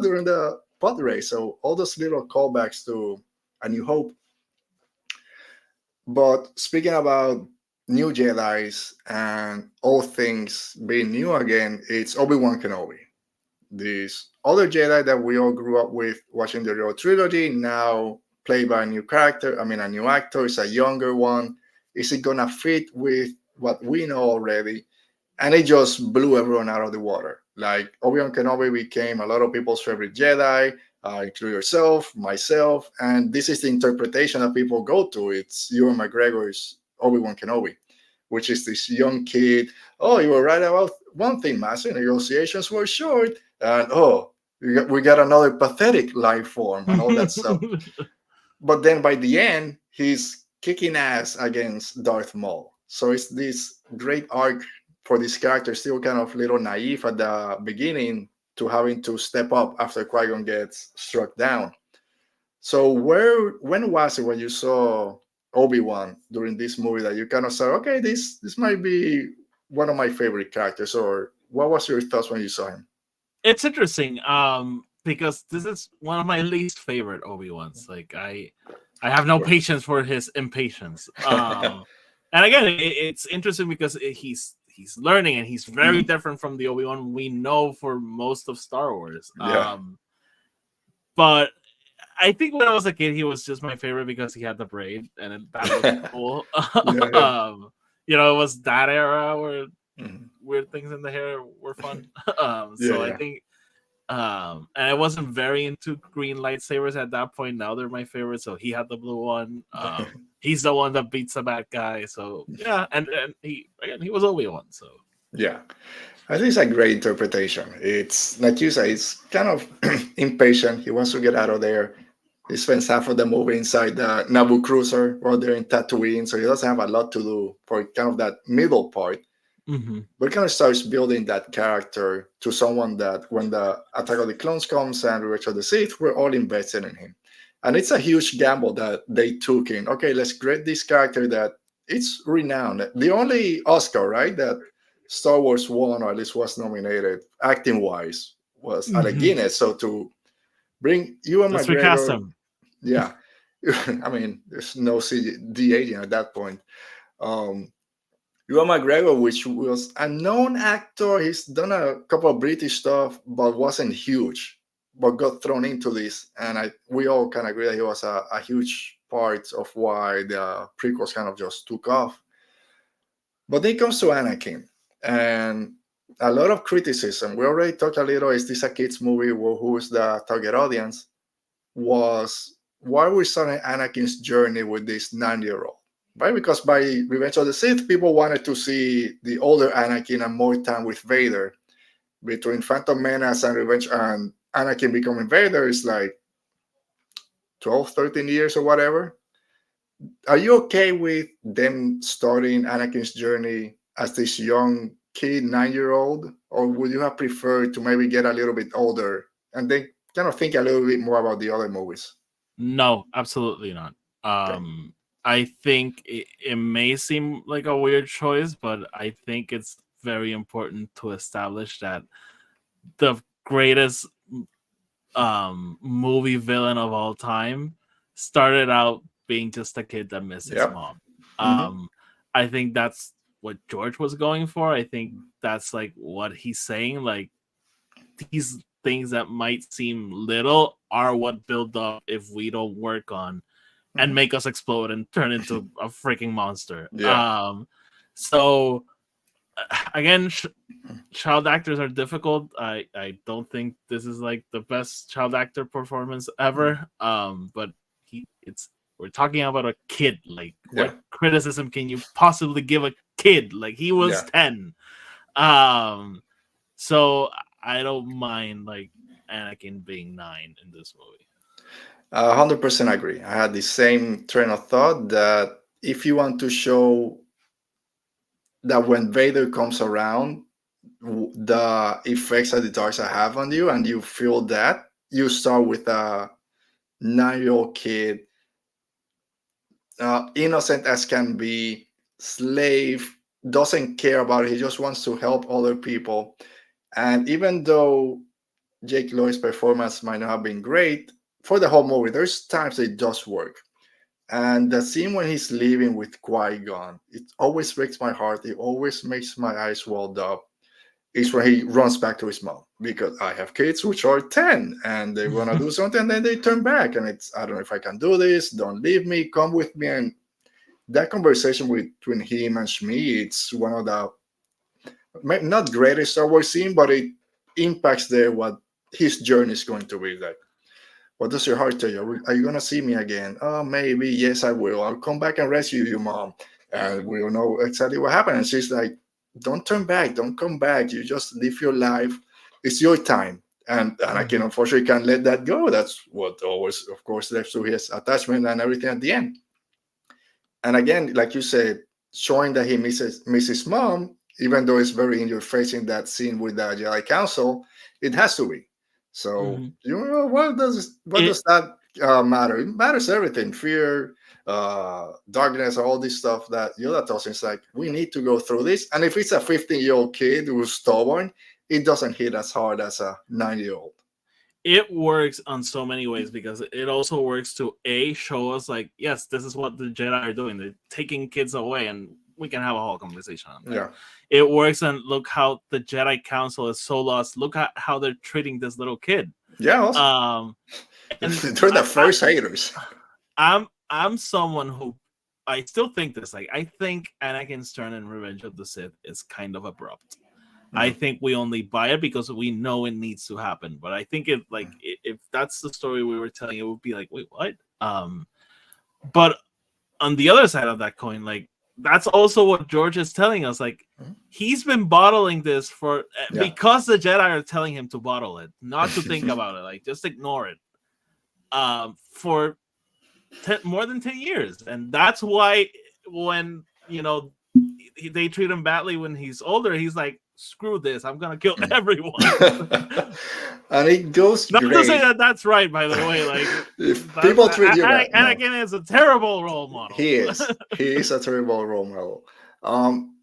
during the pod race. So all those little callbacks to A New Hope. But speaking about new Jedis and all things being new again, it's Obi-Wan Kenobi. This other Jedi that we all grew up with watching the real trilogy, now played by a new character. I mean, a new actor. It's a younger one. Is it gonna fit with what we know already? And it just blew everyone out of the water. Like, Obi-Wan Kenobi became a lot of people's favorite Jedi, including yourself, myself, and this is the interpretation that people go to. It's Ewan McGregor's Obi-Wan Kenobi, which is this young kid. Oh, you were right about one thing, Master. Negotiations were short, and we got another pathetic life form and all that stuff. But then by the end, he's kicking ass against Darth Maul. So it's this great arc for this character, still kind of little naive at the beginning, to having to step up after Qui-Gon gets struck down. So when was it when you saw Obi-Wan during this movie that you kind of said, okay, this might be one of my favorite characters? Or what was your thoughts when you saw him? It's interesting because this is one of my least favorite Obi-Wans. Like, I have no patience for his impatience. And again, it's interesting because he's learning, and he's very different from the Obi-Wan we know for most of Star Wars. But I think when I was a kid, he was just my favorite because he had the braid, and that was cool. It was that era where weird things in the hair were fun. I think, and I wasn't very into green lightsabers at that point. Now they're my favorite. So he had the blue one. He's the one that beats the bad guy. So yeah, and he was Obi-Wan. So yeah, I think it's a great interpretation. It's like you say, it's kind of impatient. He wants to get out of there. He spends half of the movie inside the Naboo cruiser while they're in Tatooine, so he doesn't have a lot to do for kind of that middle part. But kind of starts building that character to someone that when the Attack of the Clones comes and Revenge of the Sith, we're all invested in him. And it's a huge gamble that they took in. Okay, let's create this character that it's renowned. The only Oscar, right, that Star Wars won, or at least was nominated, acting-wise, was Alec Guinness. So to bring Ewan McGregor... recast him. Yeah. I mean, there's no CG aging at that point. Ewan McGregor, which was a known actor, he's done a couple of British stuff, but wasn't huge. but got thrown into this, and we all kind of agree that he was a huge part of why the prequels kind of just took off. But then it comes to Anakin, and a lot of criticism. We already talked a little. Is this a kids movie? Well, who's the target audience? Was why we starting Anakin's journey with this 9-year-old, right? Because by Revenge of the Sith, people wanted to see the older Anakin and more time with Vader. Between Phantom Menace and Revenge and Anakin becoming Vader is like 12, 13 years or whatever. Are you okay with them starting Anakin's journey as this young kid, 9-year-old, or would you have preferred to maybe get a little bit older and then kind of think a little bit more about the other movies? No, absolutely not. Okay. I think it may seem like a weird choice, but I think it's very important to establish that the greatest movie villain of all time started out being just a kid that missed his Yep. mom. Mm-hmm. I think that's what George was going for. I think that's like what he's saying. Like, these things that might seem little are what build up if we don't work on and make us explode and turn into a freaking monster. Yeah. So again, child actors are difficult. I don't think this is like the best child actor performance ever. But we're talking about a kid. Like, Yeah. what criticism can you possibly give a kid? Like, he was Yeah. 10. So I don't mind like Anakin being 9 in this movie. 100% agree. I had the same train of thought that if you want to show that when Vader comes around, the effects that the dark side have on you, and you feel that, you start with a 9-year-old kid, innocent as can be, slave, doesn't care about it. He just wants to help other people. And even though Jake Lloyd's performance might not have been great for the whole movie, there's times it does work. And the scene when he's leaving with Qui-Gon, it always breaks my heart. It always makes my eyes welled up. Is when he runs back to his mom, because I have kids which are 10 and they want to do something, and then they turn back. And it's, I don't know if I can do this. Don't leave me. Come with me. And that conversation between him and Shmi, it's one of the not greatest Star Wars scene, but it impacts what his journey is going to be like. What does your heart tell you? Are you going to see me again? Oh, maybe. Yes, I will. I'll come back and rescue you, mom. And we'll know exactly what happened. And she's like, don't turn back. Don't come back. You just live your life. It's your time. And I can unfortunately can't let that go. That's what always, of course, left to his attachment and everything at the end. And again, like you said, showing that he misses his mom, even though it's very in your face in that scene with the Jedi Council, it has to be. So you know, what does that matter? It matters everything: fear, darkness, all this stuff that Yoda tells us. It's like, we need to go through this. And if it's a 15-year-old kid who's stubborn, it doesn't hit as hard as a 9-year-old. It works on so many ways, because it also works to show us like, yes, this is what the Jedi are doing. They're taking kids away, and we can have a whole conversation on that. Yeah. It works, and look how the Jedi Council is so lost. Look at how they're treating this little kid. Yeah. Also. And they're the first haters. I'm someone who, I still think this. Like, I think Anakin's turn in Revenge of the Sith is kind of abrupt. I think we only buy it because we know it needs to happen. But I think if that's the story we were telling, it would be like, wait, what? But on the other side of that coin, like, that's also what George is telling us. Like, he's been bottling this because the Jedi are telling him to bottle it, not to think about it. Like, just ignore it. For more than 10 years. And that's why when, they treat him badly when he's older, he's like, screw this, I'm gonna kill everyone. And it goes not great. To say that that's right, by the way. Like, if people treat you bad, Anakin is a terrible role model. He is a terrible role model.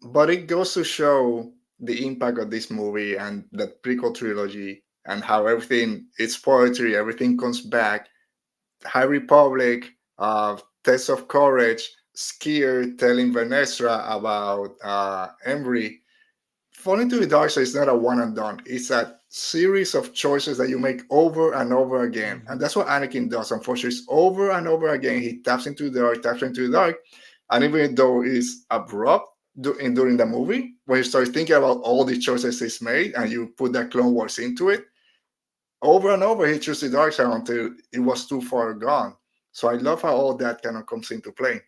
But it goes to show the impact of this movie and the prequel trilogy, and how everything, it's poetry, everything comes back. High Republic, Test of Courage, Skier telling Vernestra about Embry. Falling to the dark side is not a one and done. It's that series of choices that you make over and over again. And that's what Anakin does. Unfortunately, it's over and over again. He taps into the dark, taps into the dark. And even though it's abrupt during the movie, when you start thinking about all the choices he's made and you put that Clone Wars into it, over and over he chose the dark side until it was too far gone. So I love how all that kind of comes into play.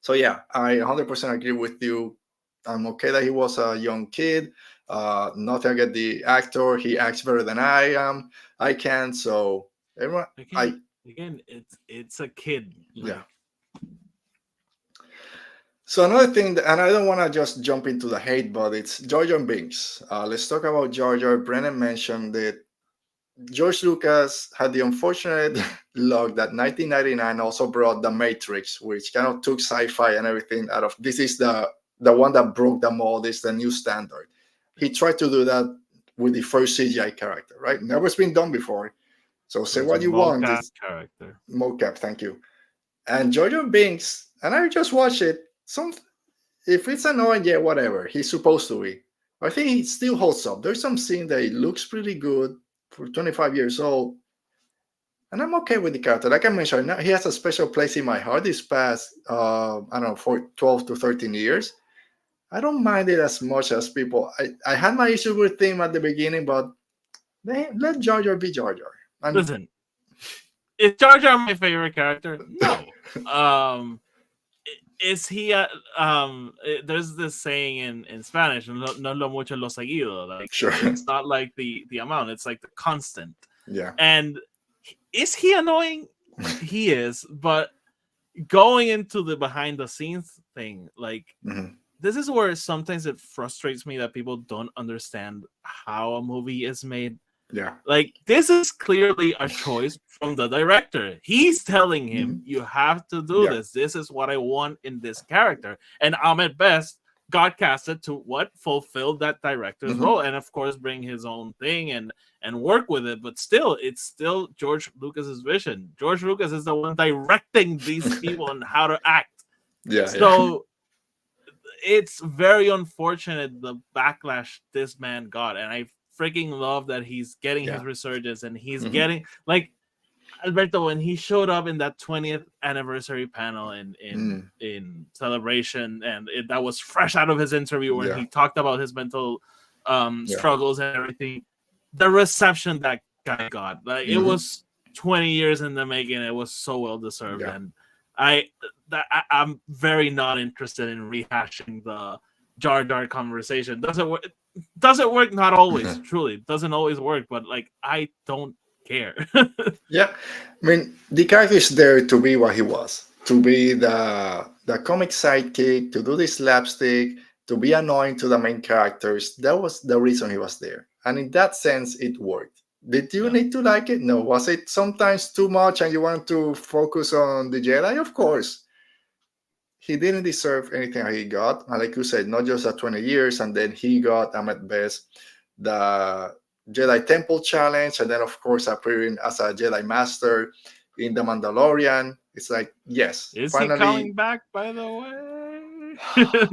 So yeah, I 100% agree with you. I'm okay that he was a young kid. Nothing against the actor. He acts better than I am. I can. So everyone, again, it's a kid. Yeah. So another thing, and I don't want to just jump into the hate, but it's Jar Jar Binks. Let's talk about Jar Jar. Brennan mentioned that George Lucas had the unfortunate luck that 1999 also brought The Matrix, which kind of took sci-fi and everything out of. This is the one that broke the mold. It's the new standard. He tried to do that with the first CGI character, right? Never's been done before. So say what you want. It's character. Mocap, thank you. And Jar Jar Binks, and I just watch it. If it's annoying, yeah, whatever. He's supposed to be. I think he still holds up. There's some scene that it looks pretty good for 25 years old. And I'm okay with the character. Like I mentioned, he has a special place in my heart this past, I don't know, for 12 to 13 years. I don't mind it as much as people. I had my issue with him at the beginning, but let Jar Jar be Jar Jar. Listen, is Jar Jar my favorite character? No. Is he there's this saying in Spanish, no lo mucho lo seguido, like sure. It's not like the amount, it's like the constant. Yeah. And is he annoying? He is, but going into the behind the scenes thing, like this is where sometimes it frustrates me that people don't understand how a movie is made. Yeah. Like this is clearly a choice from the director. He's telling him, you have to do this. This is what I want in this character. And Ahmed Best got casted to fulfill that director's role, and of course bring his own thing and work with it. But still, it's still George Lucas's vision. George Lucas is the one directing these people on how to act. So it's very unfortunate the backlash this man got, and I freaking love that he's getting his resurgence, and he's getting, like Alberto, when he showed up in that 20th anniversary panel in Celebration, and that was fresh out of his interview where he talked about his mental struggles and everything. The reception that guy got, like it was 20 years in the making. It was so well deserved, and I'm very not interested in rehashing the Jar Jar conversation. Doesn't work, not always. Truly doesn't always work, but like I don't care. I mean, the character is there to be what he was, to be the comic sidekick, to do the slapstick, to be annoying to the main characters. That was the reason he was there, and in that sense it worked. Did you need to like it? No. Was it sometimes too much and you want to focus on the Jedi? Of course. He didn't deserve anything he got. And like you said, not just 20 years, and then he got, Ahmed Best, the Jedi Temple Challenge, and then, of course, appearing as a Jedi Master in The Mandalorian. It's like, yes. Is finally, he coming back, by the way?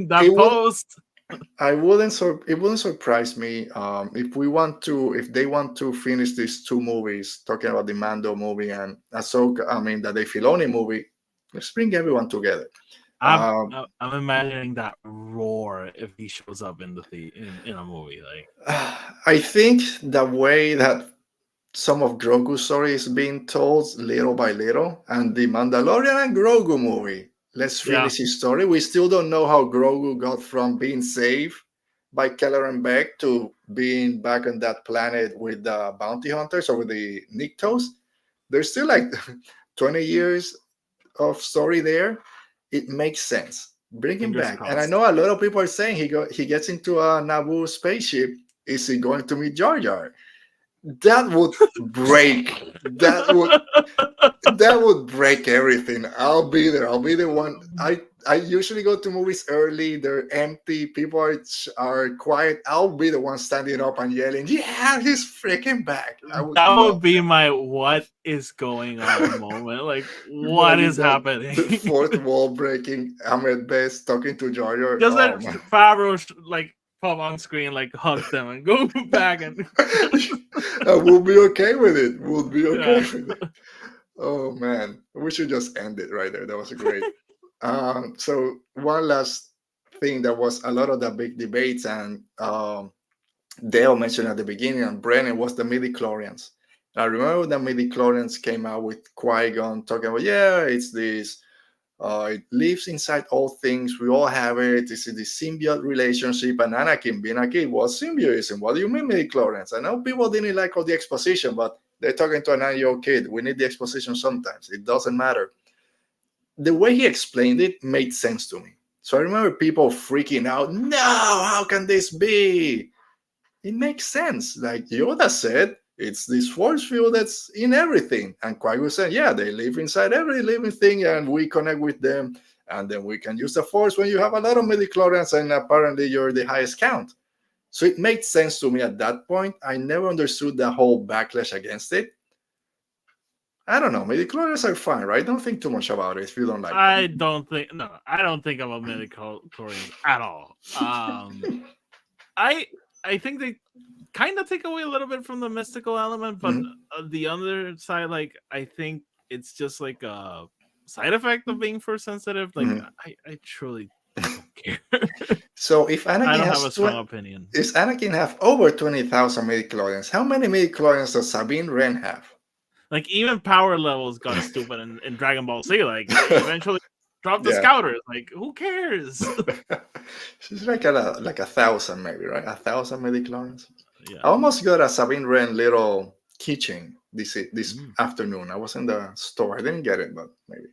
That post. It wouldn't surprise me if they want to finish these two movies, talking about the Mando movie and Ahsoka, the Dave Filoni movie. Let's bring everyone together. I'm imagining that roar if he shows up in a movie. Like, I think the way that some of Grogu's story is being told little by little, and the Mandalorian and Grogu movie. Let's finish his story. We still don't know how Grogu got from being saved by Keller and Beck to being back on that planet with the bounty hunters or with the Niktos. There's still like 20 years of story there. It makes sense. Bring him back. Crossed. And I know a lot of people are saying he gets into a Naboo spaceship. Is he going to meet Jar Jar? That would break. that would break everything. I'll be there. I'll be the one. I usually go to movies early. They're empty. People are quiet. I'll be the one standing up and yelling, "Yeah, he's freaking back!" That would be my "what is going on" moment. Like, what is happening? The fourth wall breaking. Ahmed Best talking to Jar Jar. Just let Favreau pop on screen, like hug them and go back and we'll be okay with it. We'll be okay yeah. with it. Oh man, we should just end it right there. That was great. So one last thing, that was a lot of the big debates, and Dale mentioned at the beginning, and Brennan, was the midi-chlorians. I remember the midi-chlorians came out with Qui-Gon talking about, yeah, it's this, it lives inside all things. We all have it. This is the symbiote relationship. And Anakin, being a kid, was symbiotism. What do you mean midi-chlorians? I know people didn't like all the exposition, but they're talking to a 9-year-old kid. We need the exposition sometimes. It doesn't matter. The way he explained it made sense to me. So I remember people freaking out. No, how can this be? It makes sense. Like Yoda said, it's this force field that's in everything. And Qui-Gon said, yeah, they live inside every living thing, and we connect with them. And then we can use the force when you have a lot of midi-chlorians, and apparently you're the highest count. So it made sense to me at that point. I never understood the whole backlash against it. I don't know. Midi-chlorians are fine, right? Don't think too much about it if you don't like them. I don't think about midi-chlorians at all. I think they kind of take away a little bit from the mystical element, but the other side, like, I think it's just like a side effect of being force sensitive. Like, I truly don't care. So if Anakin I don't has have a strong opinion. If Anakin have over 20,000 midi-chlorians, how many midi-chlorians does Sabine Wren have? Like, even power levels got stupid in Dragon Ball Z. Like, eventually drop the scouters. Like, who cares? She's like a 1,000 maybe, right? 1,000 midi-chlorians. Yeah. I almost got a Sabine Wren little keychain this afternoon. I was in the store. I didn't get it, but maybe.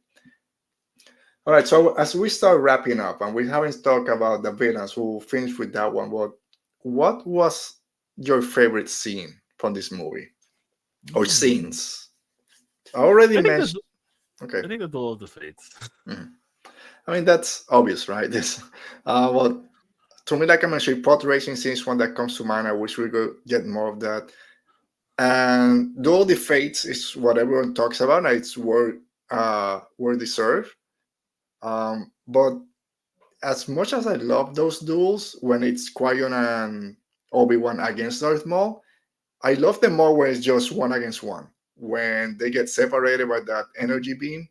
All right. So as we start wrapping up, and we haven't talked about the villains, we'll finish with that one. But what was your favorite scene from this movie, or scenes? I already mentioned. Okay. I think the Duel of the Fates. I mean, that's obvious, right? This, well, to me, like I mentioned, pod racing scene is one that comes to mind. I wish we could get more of that. And Duel of the Fates is what everyone talks about. And it's where deserved. But as much as I love those duels, when it's Qui-Gon and Obi-Wan against Darth Maul, I love them more when it's just one against one. When they get separated by that energy beam.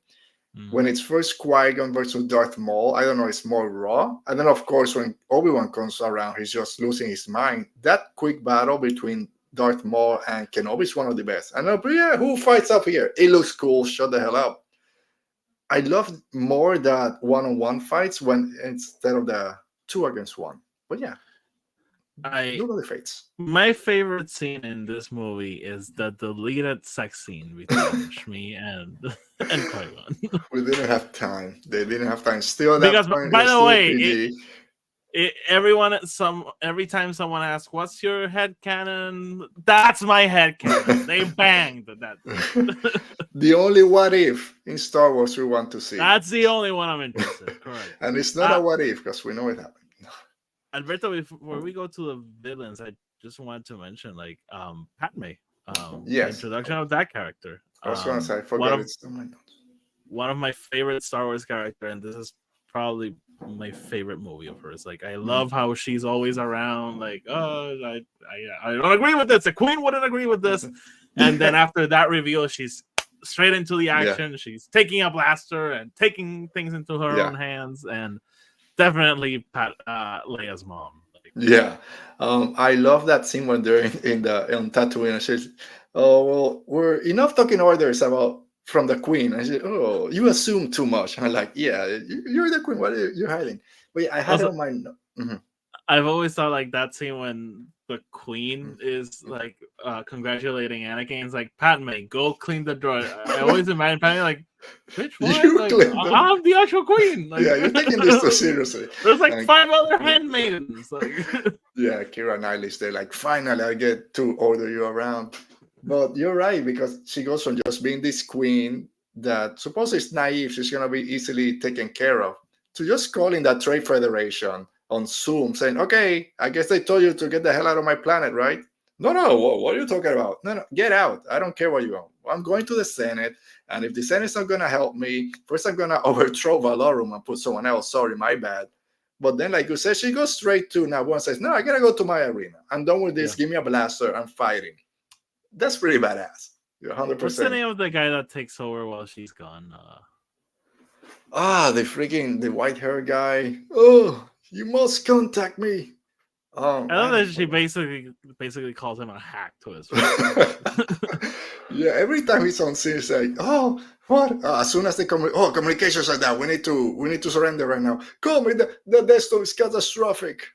When it's first Qui-Gon versus Darth Maul, I don't know, it's more raw. And then, of course, when Obi-Wan comes around, he's just losing his mind. That quick battle between Darth Maul and Kenobi is one of the best. I know, but yeah, who fights up here? It looks cool. Shut the hell up. I love more that one-on-one fights instead of the 2 against 1. But yeah. Duel of the Fates. My favorite scene in this movie is the deleted sex scene between Shmi and Qui-Gon. We didn't have time. They didn't have time. Still, because by the way, every time someone asks, "What's your headcanon?" That's my headcanon. They banged that. The only what if in Star Wars we want to see. That's the only one I'm interested in. Correct. And it's not a what if because we know it happened. Alberto, before we go to the villains, I just wanted to mention Padme. Yes. The introduction of that character. I was going to say, I forgot it's on my notes. One of my favorite Star Wars character, and this is probably my favorite movie of hers. Like, I love how she's always around. Like, oh, I don't agree with this. The Queen wouldn't agree with this. And then after that reveal, she's straight into the action. Yeah. She's taking a blaster and taking things into her own hands, and definitely Leia's mom. Yeah, I love that scene when they're on Tatooine, and she's, "Oh well, we're enough talking orders about from the Queen." And she said, "Oh, you assume too much." And I'm like, "Yeah, you're the Queen. What are you hiding?" But yeah, I had on my. I've always thought like that scene when the Queen is like congratulating Anakin. It's like, "Padme, go clean the droid." I always imagine Padme like, "Which one? Like, I'm the actual Queen." Like, yeah, you're taking this too seriously. There's like 5 other handmaidens. Like, yeah, Keira Knightley's there. Like, finally, I get to order you around. But you're right, because she goes from just being this queen that supposedly is naive, she's gonna be easily taken care of, to just calling that Trade Federation on Zoom, saying, "Okay, I guess they told you to get the hell out of my planet, right?" No, what are you talking about? No, get out. I don't care what you want. I'm going to the Senate, and if the Senate's not going to help me, first I'm going to overthrow Valorum and put someone else. Sorry, my bad. But then, like you said, she goes straight to Naboo and says, "No, I gotta go to my arena. I'm done with this. Yeah. Give me a blaster. I'm fighting." That's pretty badass. You're What's the 100%. name of the guy that takes over while she's gone? The white hair guy. Oh, you must contact me. I love I don't that she forget. basically calls him a hack to his face. Yeah, every time he's on scene, it's like, oh, what? As soon as they come, oh, communications like that. We need to surrender right now. Call me. The desktop is catastrophic.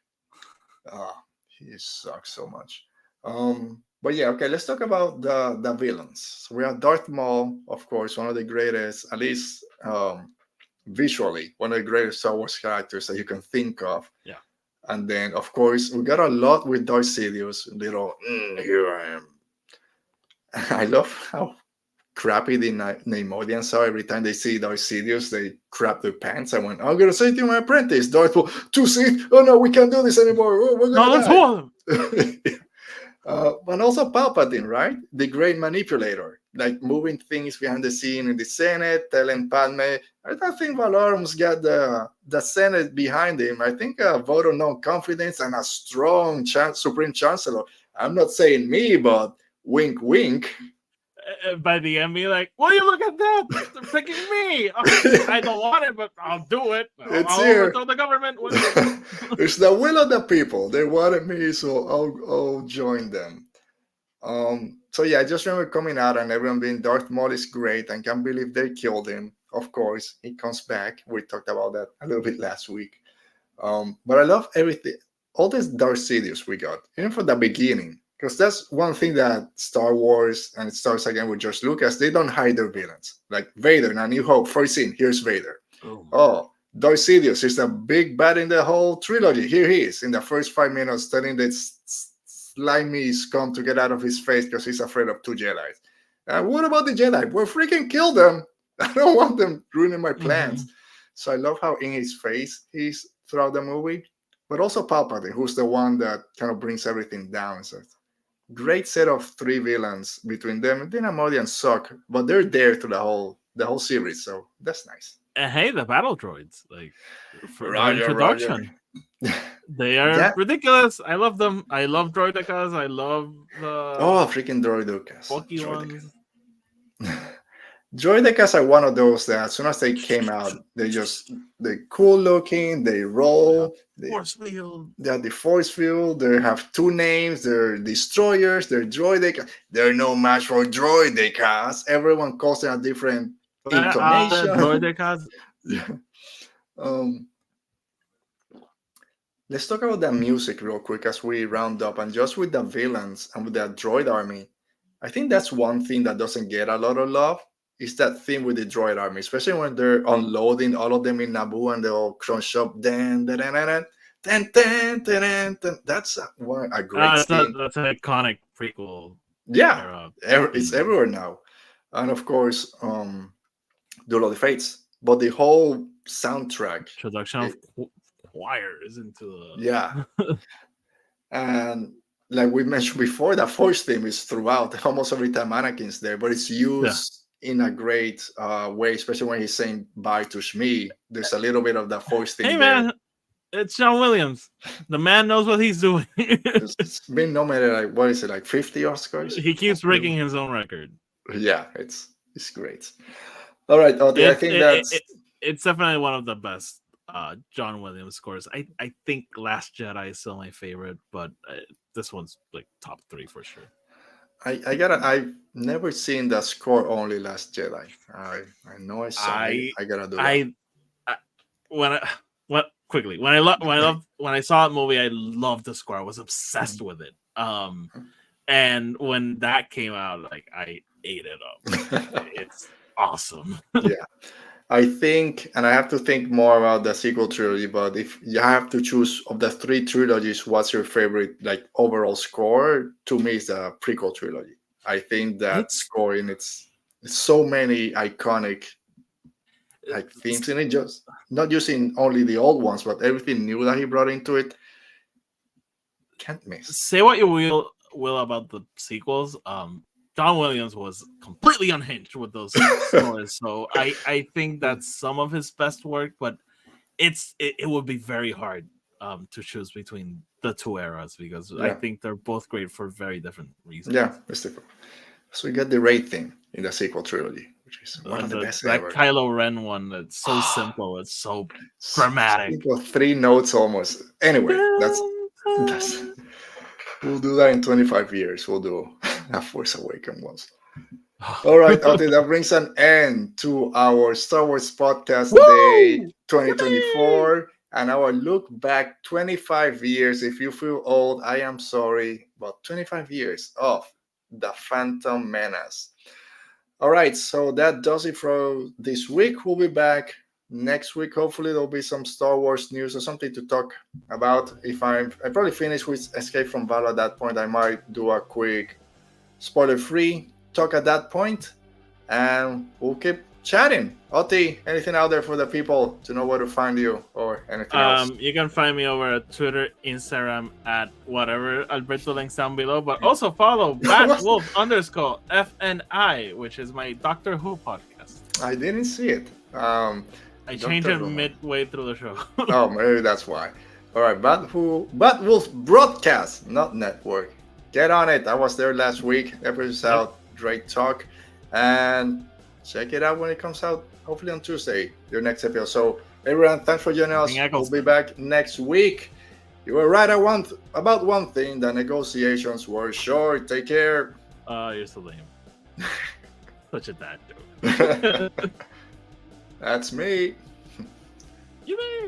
Ah, he sucks so much. But yeah, okay. Let's talk about the villains. So we have Darth Maul, of course, one of the greatest, at least visually, one of the greatest Star Wars characters that you can think of. Yeah. And then, of course, we got a lot with Darth Sidious. Little, here I am. I love how crappy the Neimoidians are. Every time they see Darth Sidious, they crap their pants. I went, I'm going to say to my apprentice, Darth Maul, to see, oh no, we can't do this anymore. Oh, we're No, going let's to hold him. die. But also Palpatine, right? The great manipulator, like moving things behind the scene in the Senate, telling Padme, I don't think Valorum's got the Senate behind him. I think a vote of no-confidence and a strong Supreme Chancellor. I'm not saying me, but wink, wink. By the end, be like, "Will you look at that? They're picking me. I don't want it, but I'll do it. I'll here. overthrow the government." It's the will of the people. They wanted me, so I'll join them. So yeah, I just remember coming out and everyone being Darth Maul is great and can't believe they killed him. Of course, he comes back. We talked about that a little bit last week. But I love everything, all this Darth Sidious we got, even from the beginning. Because that's one thing that Star Wars, and it starts again with George Lucas, they don't hide their villains. Like Vader in A New Hope, first scene, here's Vader. Oh, Darth Sidious is the big bad in the whole trilogy. Here he is in the first 5 minutes telling this slimy scum to get out of his face because he's afraid of 2 Jedi. And what about the Jedi? We'll freaking kill them. I don't want them ruining my plans. Mm-hmm. So I love how in his face he's throughout the movie. But also Palpatine, who's the one that kind of brings everything down. So great set of 3 villains between them. The Neimoidians suck, but they're there through the whole series, so that's nice. And hey, the battle droids, like for introduction, they are ridiculous. I love them. I love droidicas. I love the freaking droidicas. Bulky ones. Droidicas are one of those that as soon as they came out, they're cool looking, they roll. Force field. They're the force field. They have 2 names. They're destroyers. They're droidicas. They're no match for droidicas. Everyone calls them a different intonation. Droidicas. Yeah. Let's talk about the music real quick as we round up. And just with the villains and with the droid army, I think that's one thing that doesn't get a lot of love. Is that theme with the droid army, especially when they're unloading all of them in Naboo and they all crunch up. That's a great theme. That's an iconic prequel. Yeah, it's everywhere now. And of course, Duel of the Fates. But the whole soundtrack. Introduction of choirs into the... Yeah. And like we mentioned before, the Force theme is throughout. Almost every time Anakin's there, but it's used in a great way, especially when he's saying bye to Shmi. There's a little bit of the Force theme. Hey man, it's John Williams. The man knows what he's doing. It's been nominated like 50 Oscars? He keeps breaking his own record. Yeah, it's great. All right, Oti, I think it's definitely one of the best John Williams scores. I think Last Jedi is still my favorite, but this one's like top 3 for sure. I've never seen the score only Last Jedi. I know I saw it. I gotta do that. When I saw that movie, I loved the score. I was obsessed with it. And when that came out, like I ate it up. It's awesome. Yeah. I think, and I have to think more about the sequel trilogy, but if you have to choose of the 3 trilogies, what's your favorite like overall score? To me, it's the prequel trilogy. I think that score in it's so many iconic like themes in it, just not using only the old ones, but everything new that he brought into it. Can't miss. Say what you will about the sequels. John Williams was completely unhinged with those scores, so I think that's some of his best work. But it would be very hard to choose between the two eras because I think they're both great for very different reasons. Yeah, it's different. So we get the rating in the sequel trilogy, which is one of the best that ever. Kylo Ren one, that's so simple, it's so dramatic. Simple, 3 notes almost. Anyway, that's we'll do that in 25 years. We'll do a Force Awakens once. All right, okay, that brings an end to our Star Wars podcast day 2024 and our look back 25 years. If you feel old, I am sorry, but 25 years of the Phantom Menace. All right, so that does it for this week. We'll be back next week. Hopefully, there'll be some Star Wars news or something to talk about. If I probably finish with Escape from Valhalla at that point, I might do a quick spoiler-free talk at that point, and we'll keep chatting. Oti, anything out there for the people to know where to find you or anything else? You can find me over at Twitter, Instagram at whatever Alberto links down below, but also follow BatWolf_FNI, which is my Doctor Who podcast. I didn't see it. I changed it midway through the show. Oh, maybe that's why. All right, Batwolf Broadcast, not Network. Get on it. I was there last week. Episode out. Great talk. And check it out when it comes out, hopefully on Tuesday, your next episode. So, everyone, thanks for joining us. We'll be back next week. You were right about one thing. The negotiations were short. Take care. You're so lame. Such a dad joke. That's me. You may.